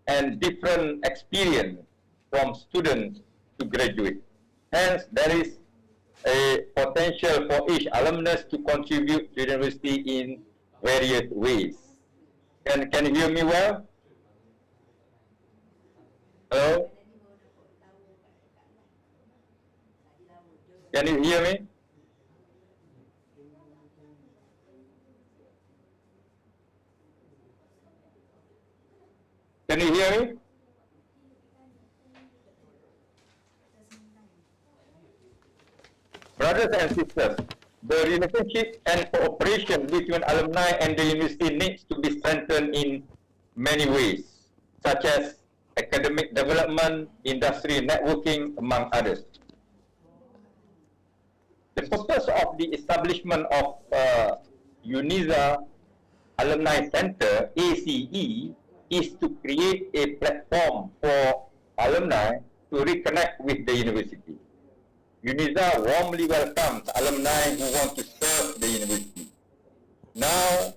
and different experience from students to graduate. Hence, there is a potential for each alumnus to contribute to the university in various ways. Can you hear me well? Hello? Can you hear me? Can you hear me? Brothers and sisters, the relationship and cooperation between alumni and the university needs to be strengthened in many ways, such as academic development, industry networking, among others. The purpose of the establishment of UNISA Alumni Center, ACE, is to create a platform for alumni to reconnect with the university. UNISA warmly welcomes alumni who want to serve the university. Now,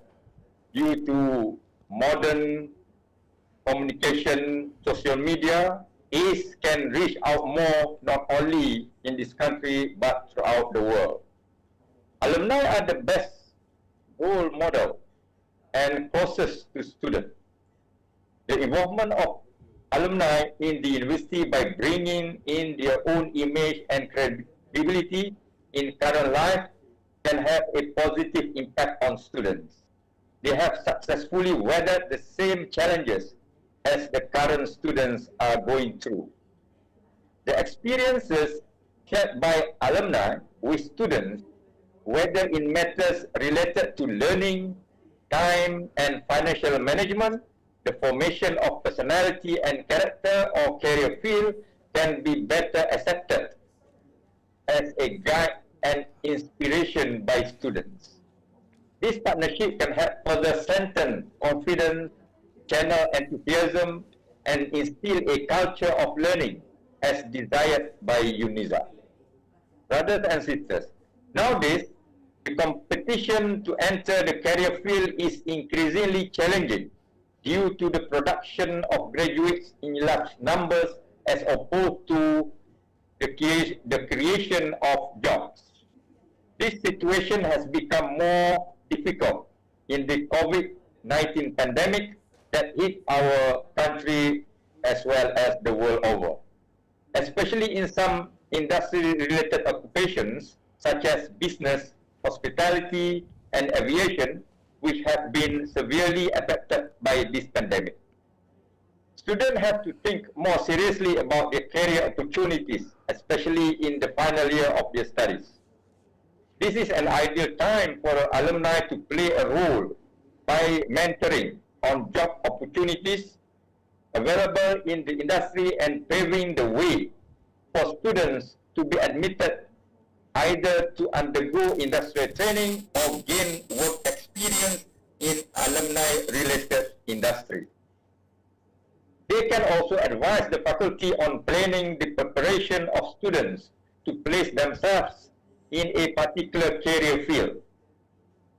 due to modern communication, social media, ACE can reach out more, not only in this country, but throughout the world. Alumni are the best role model and closest to students. The involvement of alumni in the university by bringing in their own image and credibility in current life can have a positive impact on students. They have successfully weathered the same challenges as the current students are going through. The experiences shared by alumni with students, whether in matters related to learning, time and financial management, the formation of personality and character or career field, can be better accepted as a guide and inspiration by students. This partnership can help further strengthen confidence, channel enthusiasm, and instill a culture of learning as desired by UNISA. Brothers and sisters, nowadays, the competition to enter the career field is increasingly challenging due to the production of graduates in large numbers as opposed to the creation of jobs. This situation has become more difficult in the COVID-19 pandemic that hit our country as well as the world over, especially in some industry-related occupations such as business, hospitality, and aviation, which have been severely affected by this pandemic. Students have to think more seriously about their career opportunities, especially in the final year of their studies. This is an ideal time for alumni to play a role by mentoring on job opportunities available in the industry and paving the way for students to be admitted either to undergo industrial training or gain work experience in alumni-related industry. They can also advise the faculty on planning the preparation of students to place themselves in a particular career field.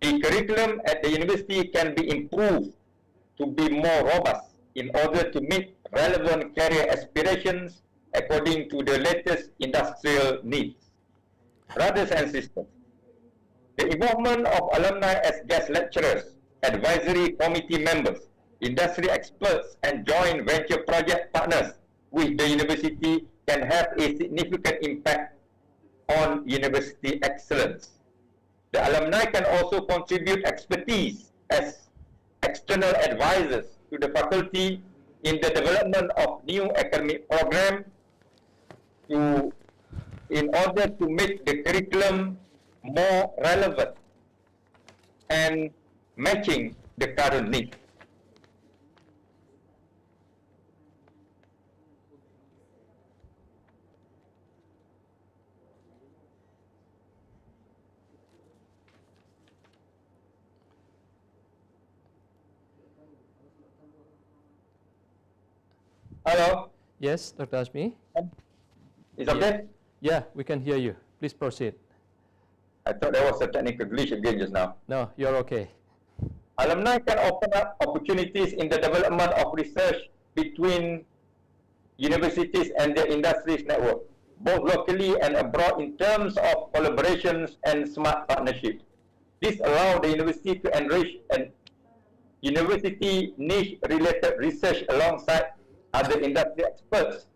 The curriculum at the university can be improved to be more robust in order to meet relevant career aspirations according to the latest industrial needs. Brothers and sisters, the involvement of alumni as guest lecturers, advisory committee members, industry experts, and joint venture project partners with the university can have a significant impact on university excellence. The alumni can also contribute expertise as external advisors to the faculty in the development of new academic programs in order to make the curriculum more relevant and matching the current needs. Hello? Yes, Dr. Ashmi? Is okay? Yeah, we can hear you. Please proceed. I thought there was a technical glitch again just now. No, you're okay. Alumni can open up opportunities in the development of research between universities and their industries network, both locally and abroad in terms of collaborations and smart partnerships. This allows the university to enrich and university niche-related research alongside other industry experts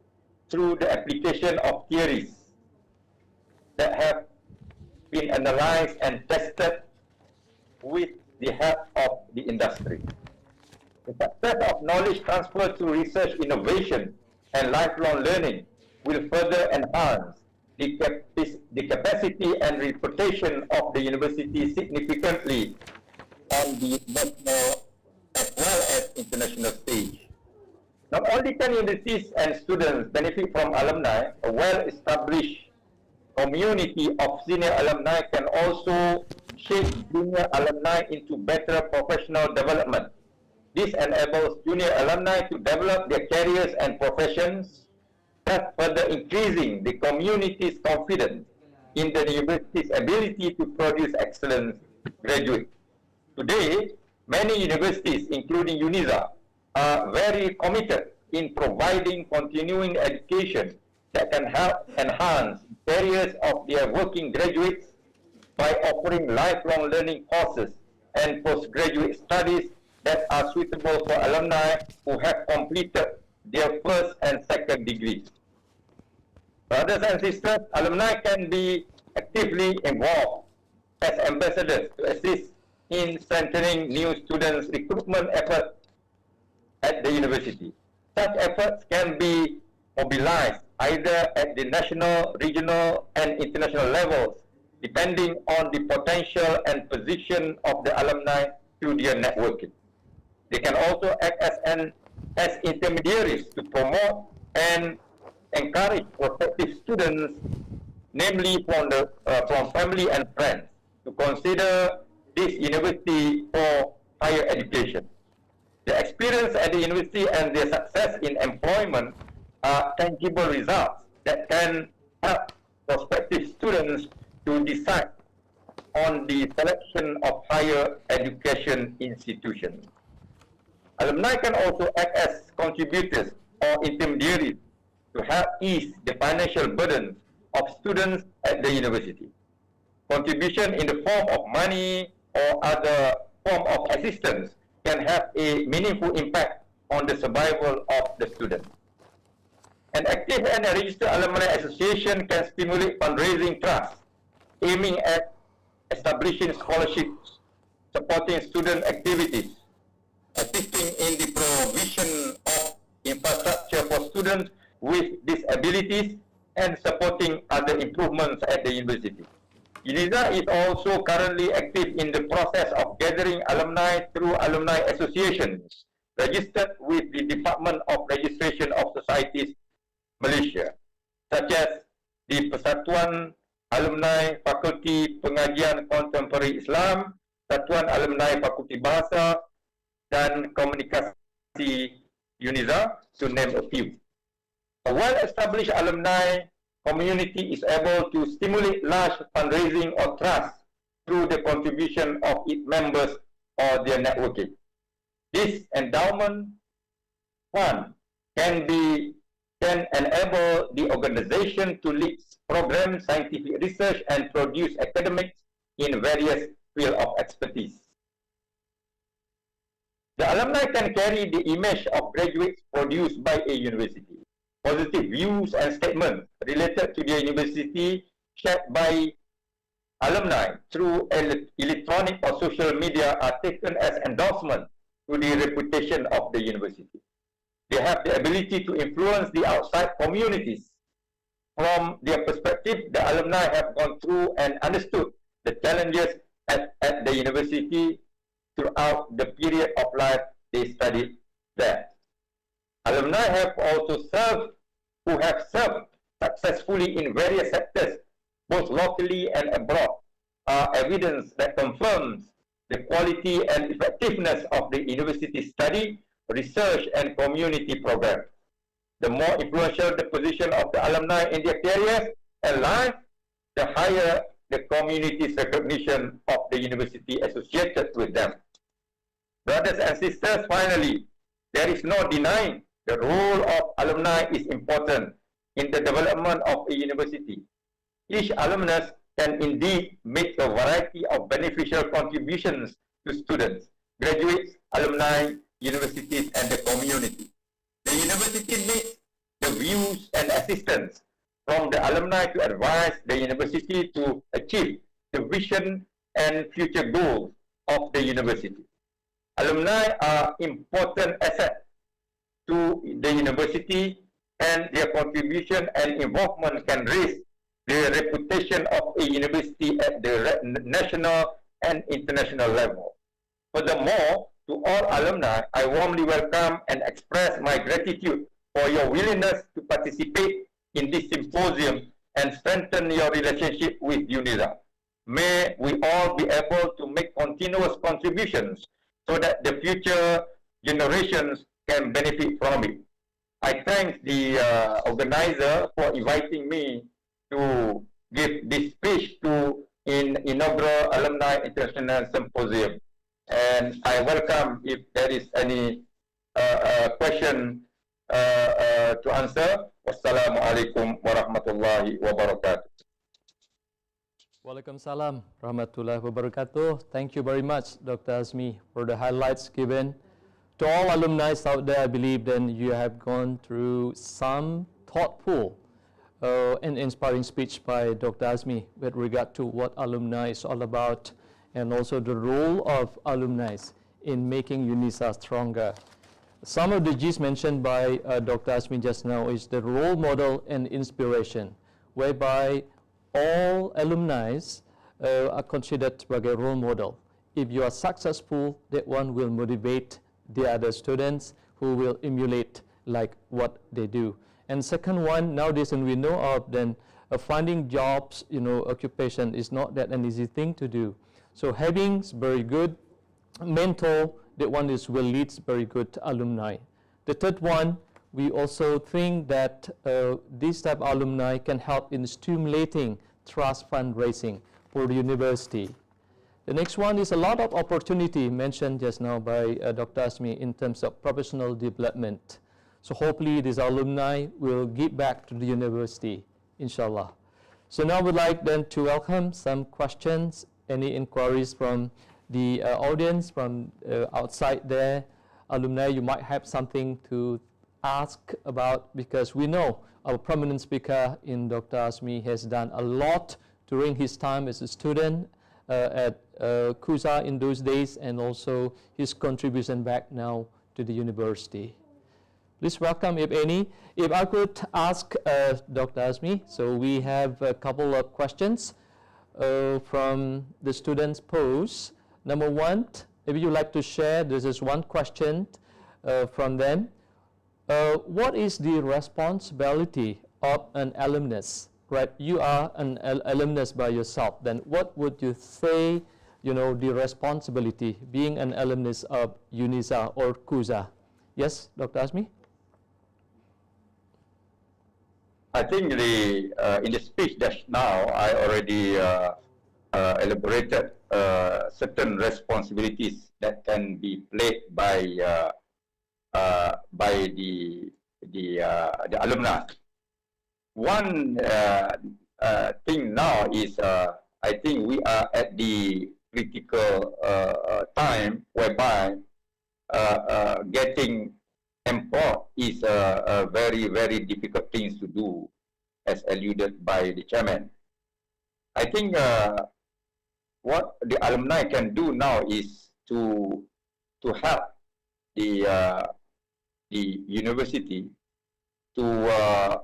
through the application of theories. that have been analyzed and tested with the help of the industry. The success of knowledge transfer through research, innovation, and lifelong learning will further enhance the capacity and reputation of the university significantly on the national as well as international stage. Not only can universities and students benefit from alumni, a well-established community of senior alumni can also shape junior alumni into better professional development. This enables junior alumni to develop their careers and professions, thus further increasing the community's confidence in the university's ability to produce excellent graduates. Today, many universities, including UNISA, are very committed in providing continuing education that can help enhance the careers of their working graduates by offering lifelong learning courses and postgraduate studies that are suitable for alumni who have completed their first and second degrees. Brothers and sisters, alumni can be actively involved as ambassadors to assist in strengthening new students' recruitment efforts at the university. Such efforts can be mobilized either at the national, regional, and international levels, depending on the potential and position of the alumni through their networking. They can also act as intermediaries to promote and encourage prospective students, namely from family and friends, to consider this university for higher education. The experience at the university and their success in employment are tangible results that can help prospective students to decide on the selection of higher education institutions. Alumni can also act as contributors or intermediaries to help ease the financial burden of students at the university. Contribution in the form of money or other form of assistance can have a meaningful impact on the survival of the student. An active and a registered alumni association can stimulate fundraising trusts, aiming at establishing scholarships, supporting student activities, assisting in the provision of infrastructure for students with disabilities, and supporting other improvements at the university. UNISA is also currently active in the process of gathering alumni through alumni associations registered with the Department of Registration of Societies Malaysia, such as the Persatuan Alumni Fakulti Pengajian Kontemporari Islam, Persatuan Alumni Fakulti Bahasa dan Komunikasi UNISA, to name a few. A well-established alumni community is able to stimulate large fundraising or trust through the contribution of its members or their networking. This endowment fund can enable the organization to lead programs, scientific research, and produce academics in various fields of expertise. The alumni can carry the image of graduates produced by a university. Positive views and statements related to the university shared by alumni through electronic or social media are taken as endorsement to the reputation of the university. They have the ability to influence the outside communities. From their perspective, the alumni have gone through and understood the challenges at the university throughout the period of life they studied there. Alumni who have served successfully in various sectors, both locally and abroad, are evidence that confirms the quality and effectiveness of the university study, research, and community program. The more influential the position of the alumni in their careers and life, the higher the community's recognition of the university associated with them. Brothers and sisters, finally, there is no denying the role of alumni is important in the development of a university. Each alumnus can indeed make a variety of beneficial contributions to students, graduates, alumni, universities, and the community. The university needs the views and assistance from the alumni to advise the university to achieve the vision and future goals of the university. Alumni are important assets to the university, and their contribution and involvement can raise the reputation of a university at the national and international level. Furthermore, to all alumni, I warmly welcome and express my gratitude for your willingness to participate in this symposium and strengthen your relationship with UNISA. May we all be able to make continuous contributions so that the future generations can benefit from it. I thank the organizer for inviting me to give this speech in Inaugural Alumni International Symposium. And I welcome if there is any question to answer. Wassalamualaikum warahmatullahi wabarakatuh. Waalaikumsalam warahmatullahi wabarakatuh. Thank you very much, Dr. Azmi, for the highlights given. To all alumni out there, I believe then you have gone through some thoughtful and inspiring speech by Dr. Azmi with regard to what alumni is all about and also the role of alumni in making UNISA stronger. Some of the G's mentioned by Dr. Azmi just now is the role model and inspiration, whereby all alumni are considered sebagai role model. If you are successful, that one will motivate the other students who will emulate like what they do. And second one, nowadays, and we know of then finding jobs, occupation is not that an easy thing to do. So having very good mentor, that one will lead very good alumni. The third one, we also think that this type of alumni can help in stimulating trust fundraising for the university. The next one is a lot of opportunity mentioned just now by Dr. Azmi in terms of professional development. So hopefully these alumni will give back to the university, inshallah. So now we'd like then to welcome some questions, any inquiries from the audience, from outside there. Alumni, you might have something to ask about, because we know our prominent speaker in Dr. Azmi has done a lot during his time as a student at KUSA in those days, and also his contribution back now to the university. Please welcome, if any. If I could ask Dr. Azmi, so we have a couple of questions from the students posed. Number one, if you'd like to share, this is one question from them. What is the responsibility of an alumnus? Right, you are an alumnus by yourself. Then what would you say, the responsibility being an alumnus of UNISA or KUSA? Yes, Dr. Azmi? I think in the speech just now, I already elaborated certain responsibilities that can be played by the alumni. One thing now is I think we are at the critical time whereby getting employed is a very, very difficult thing to do, as alluded by the chairman. I think what the alumni can do now is to help the university to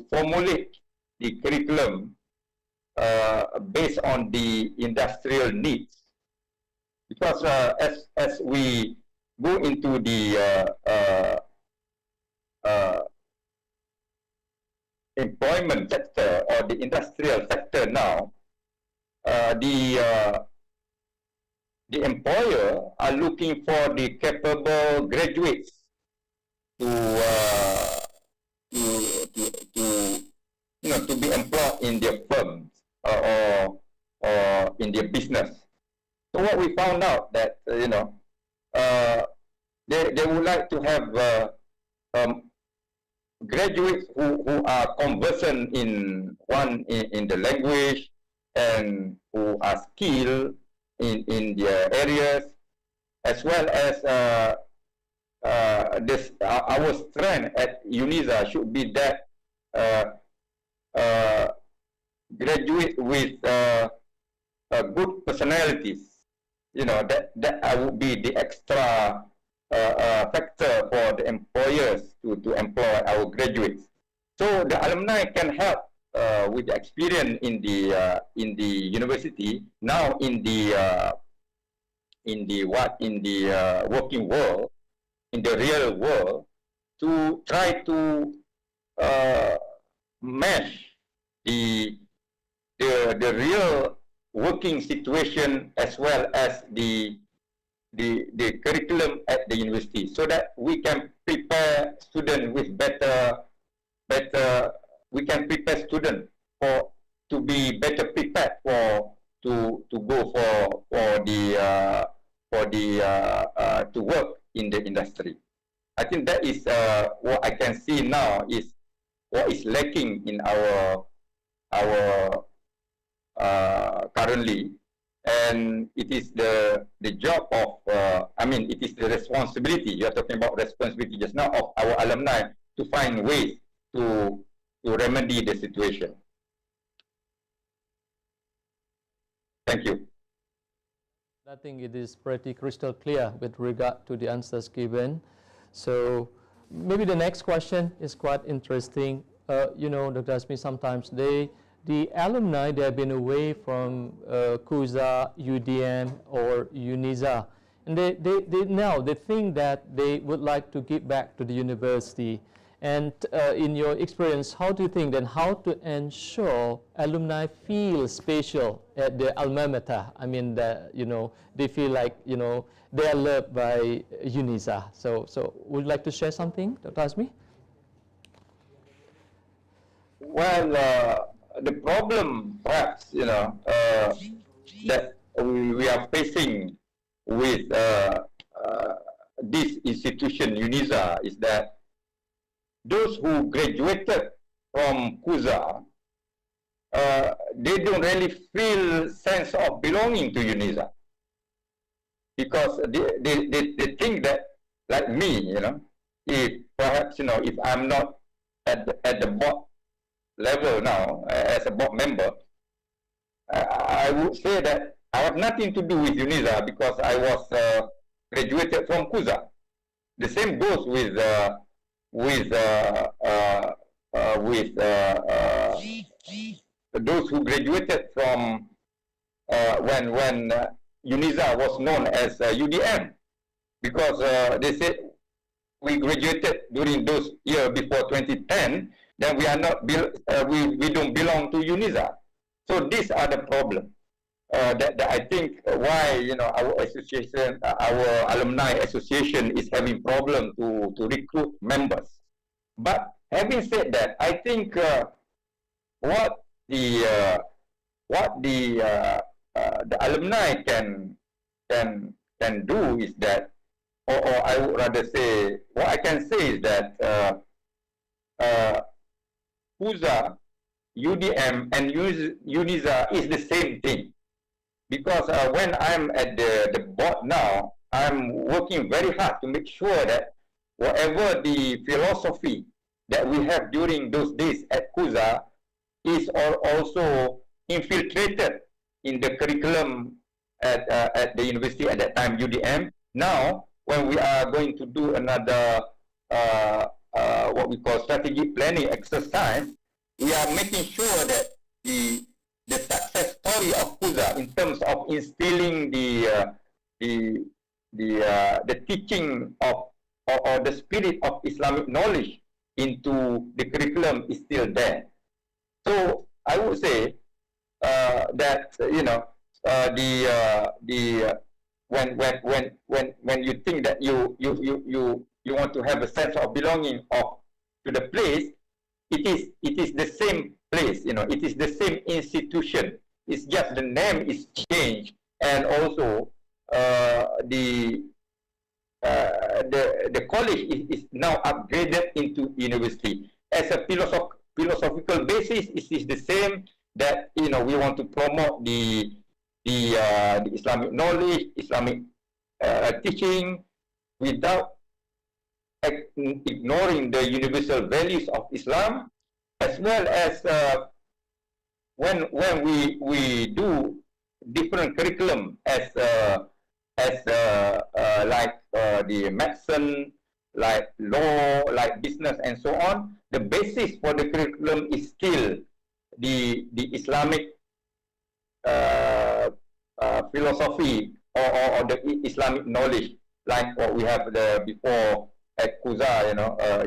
formulate the curriculum based on the industrial needs. Because as we go into the employment sector or the industrial sector now, the employer are looking for the capable graduates to be employed in their firms or in their business. So what we found out that they would like to have graduates who are conversant in the language and who are skilled in their areas, as well as our strength at UNISA should be that graduate with good personalities. That would be the extra factor for the employers to employ our graduates. So the alumni can help with the experience in the university, now in the working world, in the real world, to try to match the real working situation as well as the curriculum at the university, so that we can prepare students with better. We can prepare students to be better prepared to go to work in the industry. I think that is what I can see now is what is lacking in our currently, and it is the job of it is the responsibility. You are talking about responsibility just now of our alumni to find ways to remedy the situation. Thank you. I think it is pretty crystal clear with regard to the answers given. So maybe the next question is quite interesting. Dr. Azmi, sometimes the alumni, they have been away from CUSA, UDM, or UNISA, and they now they think that they would like to give back to the university. And in your experience, how do you think then how to ensure alumni feel special at the alma mater? I mean, they feel like they are loved by UNISA. So would you like to share something, Dr. Azmi? Well, the problem, perhaps, that we are facing with this institution, UNISA, is that those who graduated from CUSA, they don't really feel sense of belonging to UNISA, because they think that, like me, if perhaps, if I'm not at the board level now, as a board member, I would say that I have nothing to do with UNISA because I was graduated from CUSA. The same goes with those who graduated from when UNISA was known as UDM, because they said we graduated during those years before 2010, then we are not we don't belong to UNISA. So these are the problems that I think why our association, our alumni association, is having problem to recruit members. But having said that, I think what the alumni can do is that, or I would rather say, what I can say is that CUSA, UDM, and UNISA is the same thing. Because when I'm at the board now, I'm working very hard to make sure that whatever the philosophy that we have during those days at CUSA is also infiltrated in the curriculum at the university at that time, UDM. Now, when we are going to do another what we call strategic planning exercise, we are making sure that the success story of CUSA in terms of instilling the teaching of or the spirit of Islamic knowledge into the curriculum is still there. So I would say that when you think that you want to have a sense of belonging to the place, it is the same place, it is the same institution. It's just the name is changed, and also the college is now upgraded into university. As a philosophical basis, it is the same, that we want to promote the Islamic knowledge, Islamic teaching, without ignoring the universal values of Islam, as well as when we do different curriculum as like the medicine, like law, like business, and so on, the basis for the curriculum is still the Islamic philosophy or the Islamic knowledge, like what we have before at Kuza,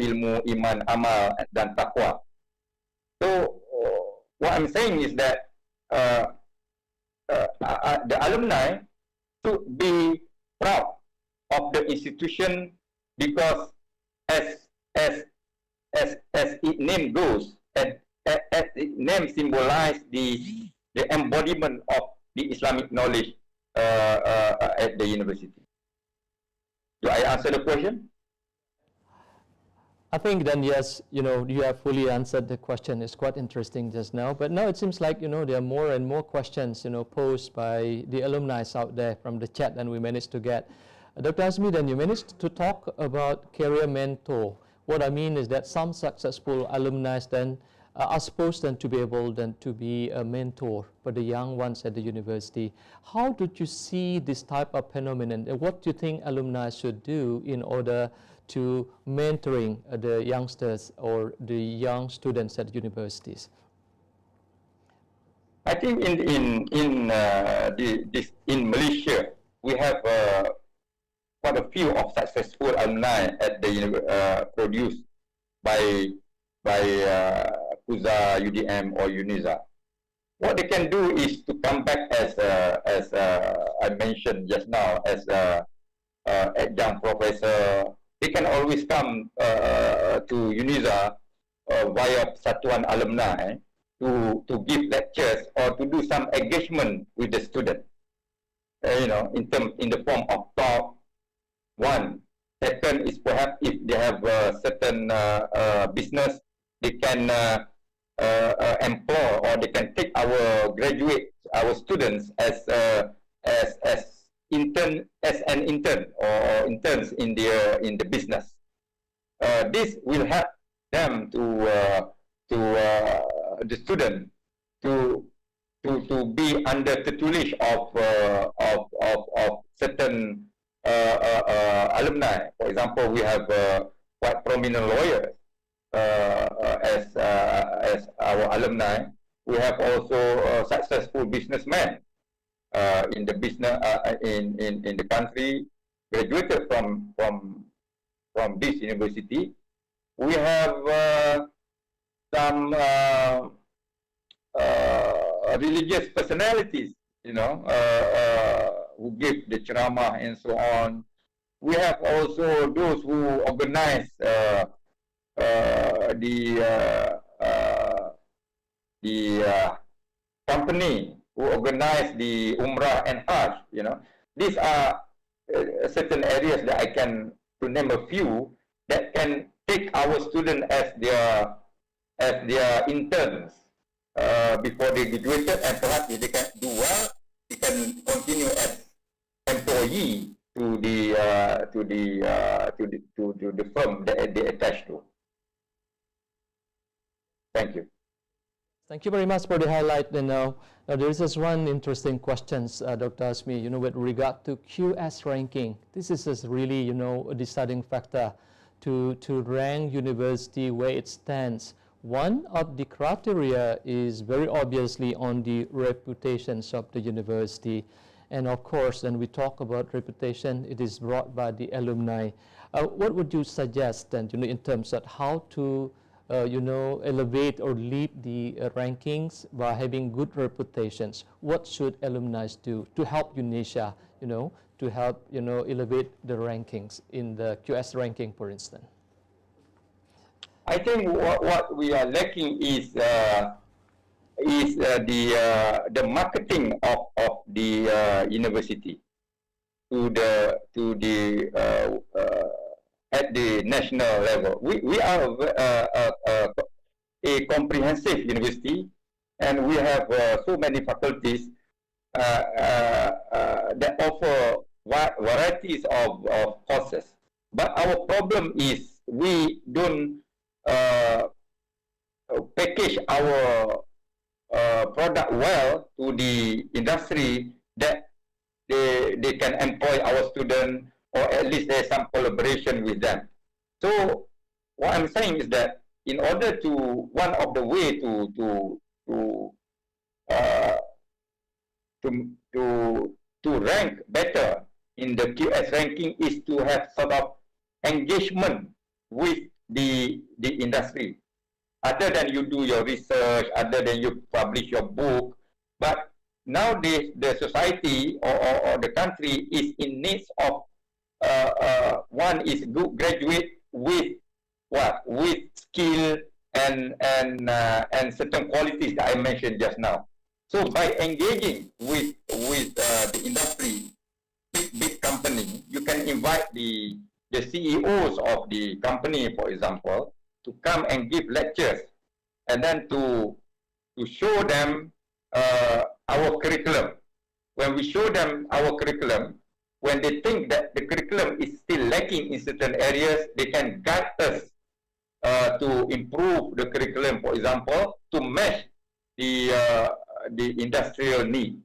ilmu, iman, amal, dan taqwa. So what I'm saying is that the alumni should be proud of the institution, because as its name goes, as its name symbolizes the embodiment of the Islamic knowledge at the university. Do I answer the question? I think then yes, you have fully answered the question. It's quite interesting just now. But now it seems like, there are more and more questions, posed by the alumni out there from the chat that we managed to get. Dr. Azmi, then you managed to talk about career mentor. What I mean is that some successful alumni then are supposed then to be able then to be a mentor for the young ones at the university. How did you see this type of phenomenon? And what do you think alumni should do in order to mentoring the youngsters or the young students at universities? I think in Malaysia we have quite a few of successful alumni at the produced by Kuza, UDM, or UNIZA. What they can do is to come back as I mentioned just now, as adjunct professor. They can always come to UNIZA via Persatuan Alumni to give lectures or to do some engagement with the student. In the form of talk. One. Second is perhaps if they have a certain business, they can employ, or they can take our graduates, our students as an intern or interns in the business. This will help them to the student to be under tutelage of certain alumni. For example, we have quite prominent lawyers as our alumni. We have also successful businessmen in the business in the country, graduated from this university. We have some religious personalities, who give the ceramah and so on. We have also those who organize the company who organize the Umrah and Hajj. These are certain areas that I can, to name a few, that can take our students as their interns before they graduated, and perhaps if they can do well, they can continue as employee to the firm that they attach to. Thank you. Thank you very much for the highlight. Now there is just one interesting question, Dr. Azmi, with regard to QS ranking. This is really, a deciding factor to rank university where it stands. One of the criteria is very obviously on the reputations of the university. And of course, when we talk about reputation, it is brought by the alumni. What would you suggest then, in terms of how to elevate or lead the rankings by having good reputations? What should alumni do to help UNISA, to help, elevate the rankings in the QS ranking, for instance? I think what we are lacking is the marketing of the university to the at the national level. We are a comprehensive university, and we have so many faculties that offer varieties of courses. But our problem is we don't package our product well to the industry, that they can employ our students, or at least there's some collaboration with them. So what I'm saying is that in order to, one of the way to rank better in the QS ranking is to have sort of engagement with the industry. Other than you do your research, other than you publish your book, but nowadays the society or the country is in need of one is good graduate with what, with skill and certain qualities that I mentioned just now. So by engaging with the industry, big company, you can invite the CEOs of the company, for example, to come and give lectures, and then to show them our curriculum. When we show them our curriculum, when they think that the curriculum is still lacking in certain areas, they can guide us to improve the curriculum, for example, to match the industrial need.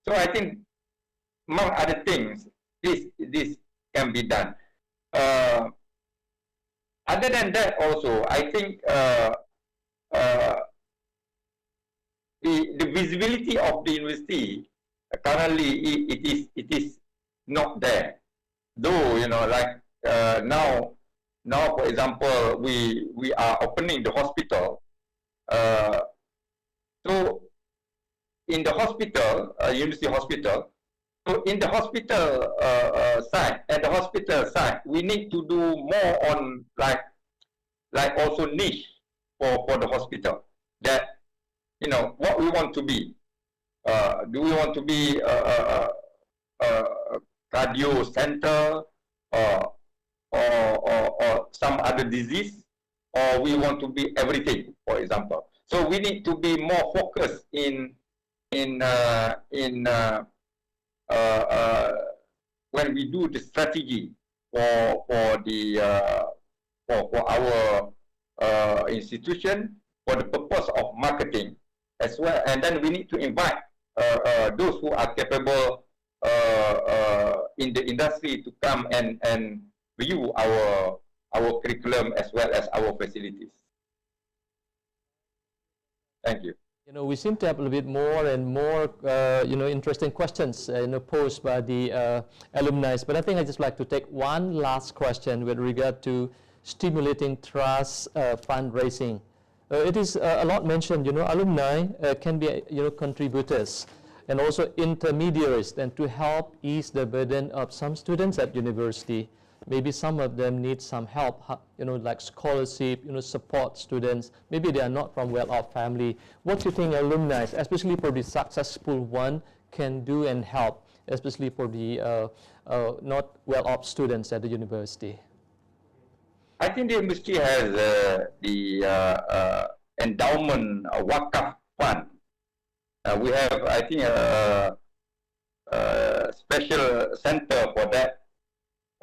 So I think, among other things, this can be done. Other than that, also, I think the visibility of the university currently it is not there. Though, you know, like now, for example, we are opening the hospital. So in the hospital, university hospital. So in the hospital side, at the hospital side, we need to do more on like also niche for the hospital. That, you know, what we want to be. Do we want to be a cardio center or some other disease, or we want to be everything, for example. So we need to be more focused when we do the strategy for our institution, for the purpose of marketing as well, and then we need to invite those who are capable in the industry to come and view our curriculum as well as our facilities. Thank you. You know, we seem to have a little bit more and more, interesting questions, posed by the alumni. But I think I'd just like to take one last question with regard to stimulating trust fundraising. It is a lot mentioned, alumni can be, contributors and also intermediaries, and to help ease the burden of some students at university. Maybe some of them need some help, like scholarship, support students. Maybe they are not from well-off family. What do you think alumni, especially for the successful one, can do and help, especially for the not well-off students at the university? I think the university has the endowment wakaf fund. We have, I think, a special center for that.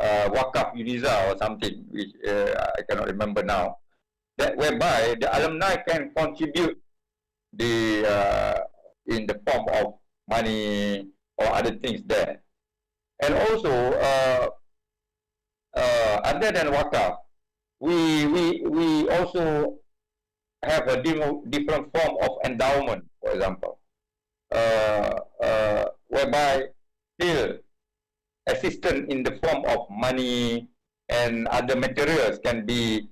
Wakaf Uniza or something, which I cannot remember now, that whereby the alumni can contribute in the form of money or other things there. And also, other than wakaf, we also have a different form of endowment, for example, whereby still assistance in the form of money and other materials can be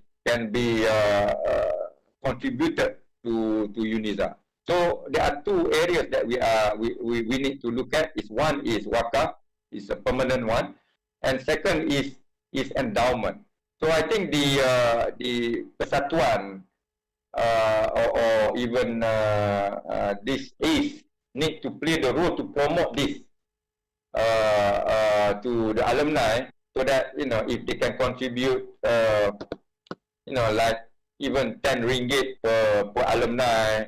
contributed to UNISA. So there are two areas that we need to look at. One is wakaf, is a permanent one, and second is endowment. So I think the persatuan or even this ACE need to play the role to promote this to the alumni, so that, if they can contribute, like even 10 ringgit per alumni,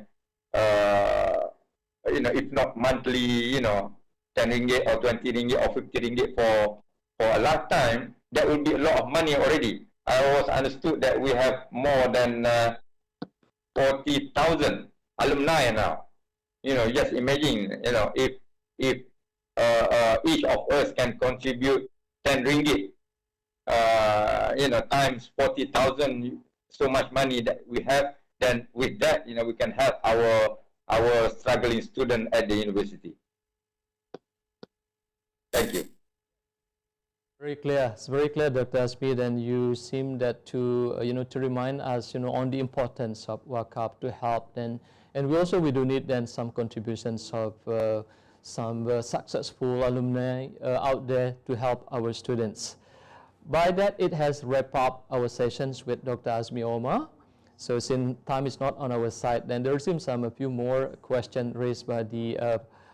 if not monthly, 10 ringgit or 20 ringgit or 50 ringgit for a lifetime, that would be a lot of money already. I always understood that we have more than 40,000 alumni now. Just imagine, if each of us can contribute 10 ringgit, times 40,000, so much money that we have, then with that, we can help our struggling student at the university. Thank you. Very clear. It's very clear, Dr. Asmi. Then you seem that to to remind us on the importance of wakaf to help. Then and we do need then some contributions of some successful alumni out there to help our students. By that, it has wrapped up our sessions with Dr. Asmi Omar. So since time is not on our side, then there seems a few more questions raised by the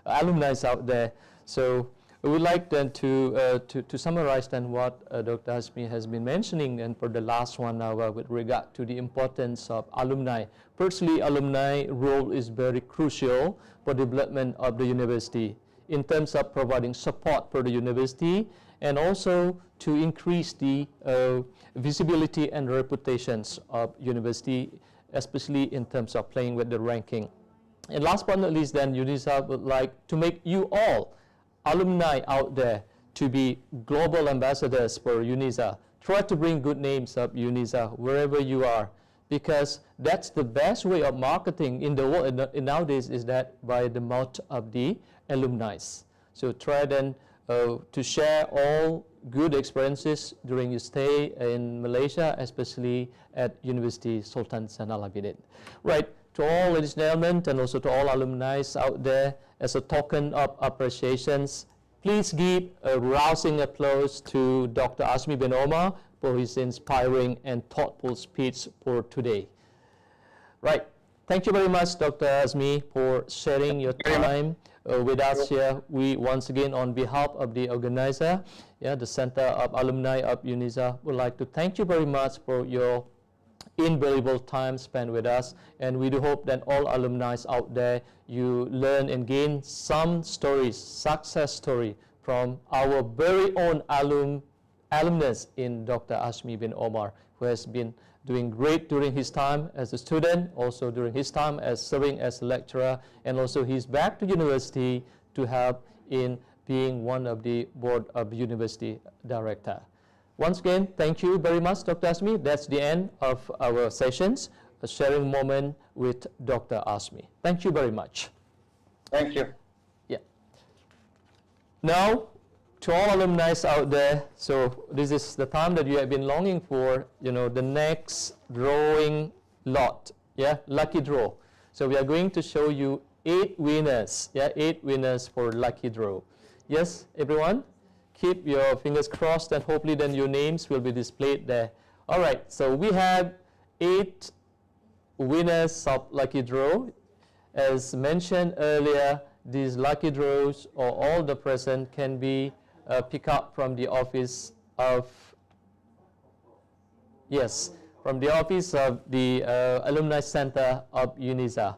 alumni out there. So we would like then to summarize then what Dr. Asmi has been mentioning, and for the last 1 hour with regard to the importance of alumni. Firstly, alumni role is very crucial for development of the university in terms of providing support for the university and also to increase the visibility and reputations of university, especially in terms of playing with the ranking. And last but not least, then UNISA would like to make you all alumni out there to be global ambassadors for UNISA. Try to bring good names of UNISA wherever you are, because that's the best way of marketing in the world nowadays, is that by the mouth of the alumni. So try then to share all good experiences during your stay in Malaysia, especially at University Sultan Zainal Abidin. Right, to all ladies and gentlemen, and also to all alumni out there, as a token of appreciations, please give a rousing applause to Dr. Asmi bin Omar for his inspiring and thoughtful speech for today. Right, thank you very much, Dr. Asmi, for sharing your time with us here. We once again, on behalf of the organizer, the Center of Alumni of UNISA, would like to thank you very much for your invaluable time spent with us, and we do hope that all alumni out there, you learn and gain some stories, success story from our very own alumnus in Dr. Asmi bin Omar, who has been doing great during his time as a student, also during his time as serving as a lecturer, and also he's back to university to help in being one of the board of university director. Once again, thank you very much, Dr. Asmi. That's the end of our sessions, a sharing moment with Dr. Asmi. Thank you very much. Thank you. Yeah. Now, to all alumni out there, so this is the time that you have been longing for, the next drawing lot, lucky draw. So we are going to show you 8 winners, 8 winners for lucky draw. Yes, everyone? Keep your fingers crossed, and hopefully then your names will be displayed there. All right, so we have 8 winners of lucky draw. As mentioned earlier, these lucky draws, or all the present, can be picked up from the office of, from the office of the Alumni Center of UNISA.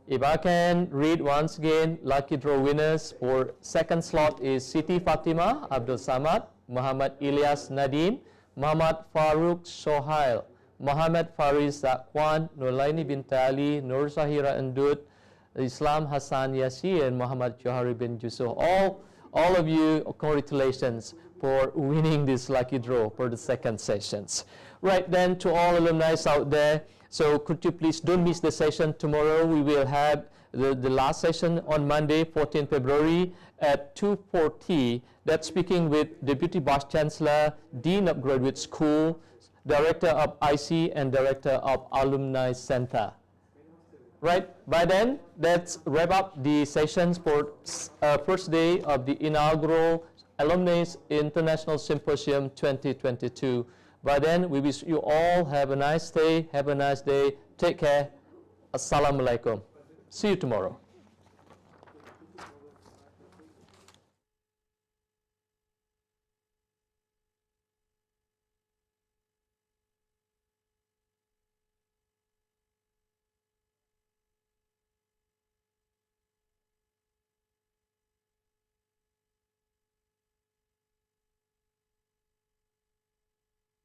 If I can read once again, lucky draw winners for second slot is Siti Fatima Abdul Samad, Muhammad Ilyas Nadim, Muhammad Farouk Sohail, Muhammad Faris Zakwan, Nurlaini Bint Ali, Nur Zahira Endut, Islam Hassan Yasir, and Muhammad Johari bin Yusuf. All of you, congratulations for winning this lucky draw for the second sessions. Right, then, to all alumni out there, so could you please don't miss the session tomorrow. We will have the last session on Monday, 14 February at 2:40. That's speaking with Deputy Vice Chancellor, Dean of Graduate School, Director of IC, and Director of Alumni Center. Right, by then, let's wrap up the sessions for first day of the Inaugural Alumni International Symposium 2022. By then, we wish you all have a nice day. Have a nice day. Take care. Assalamualaikum. See you tomorrow.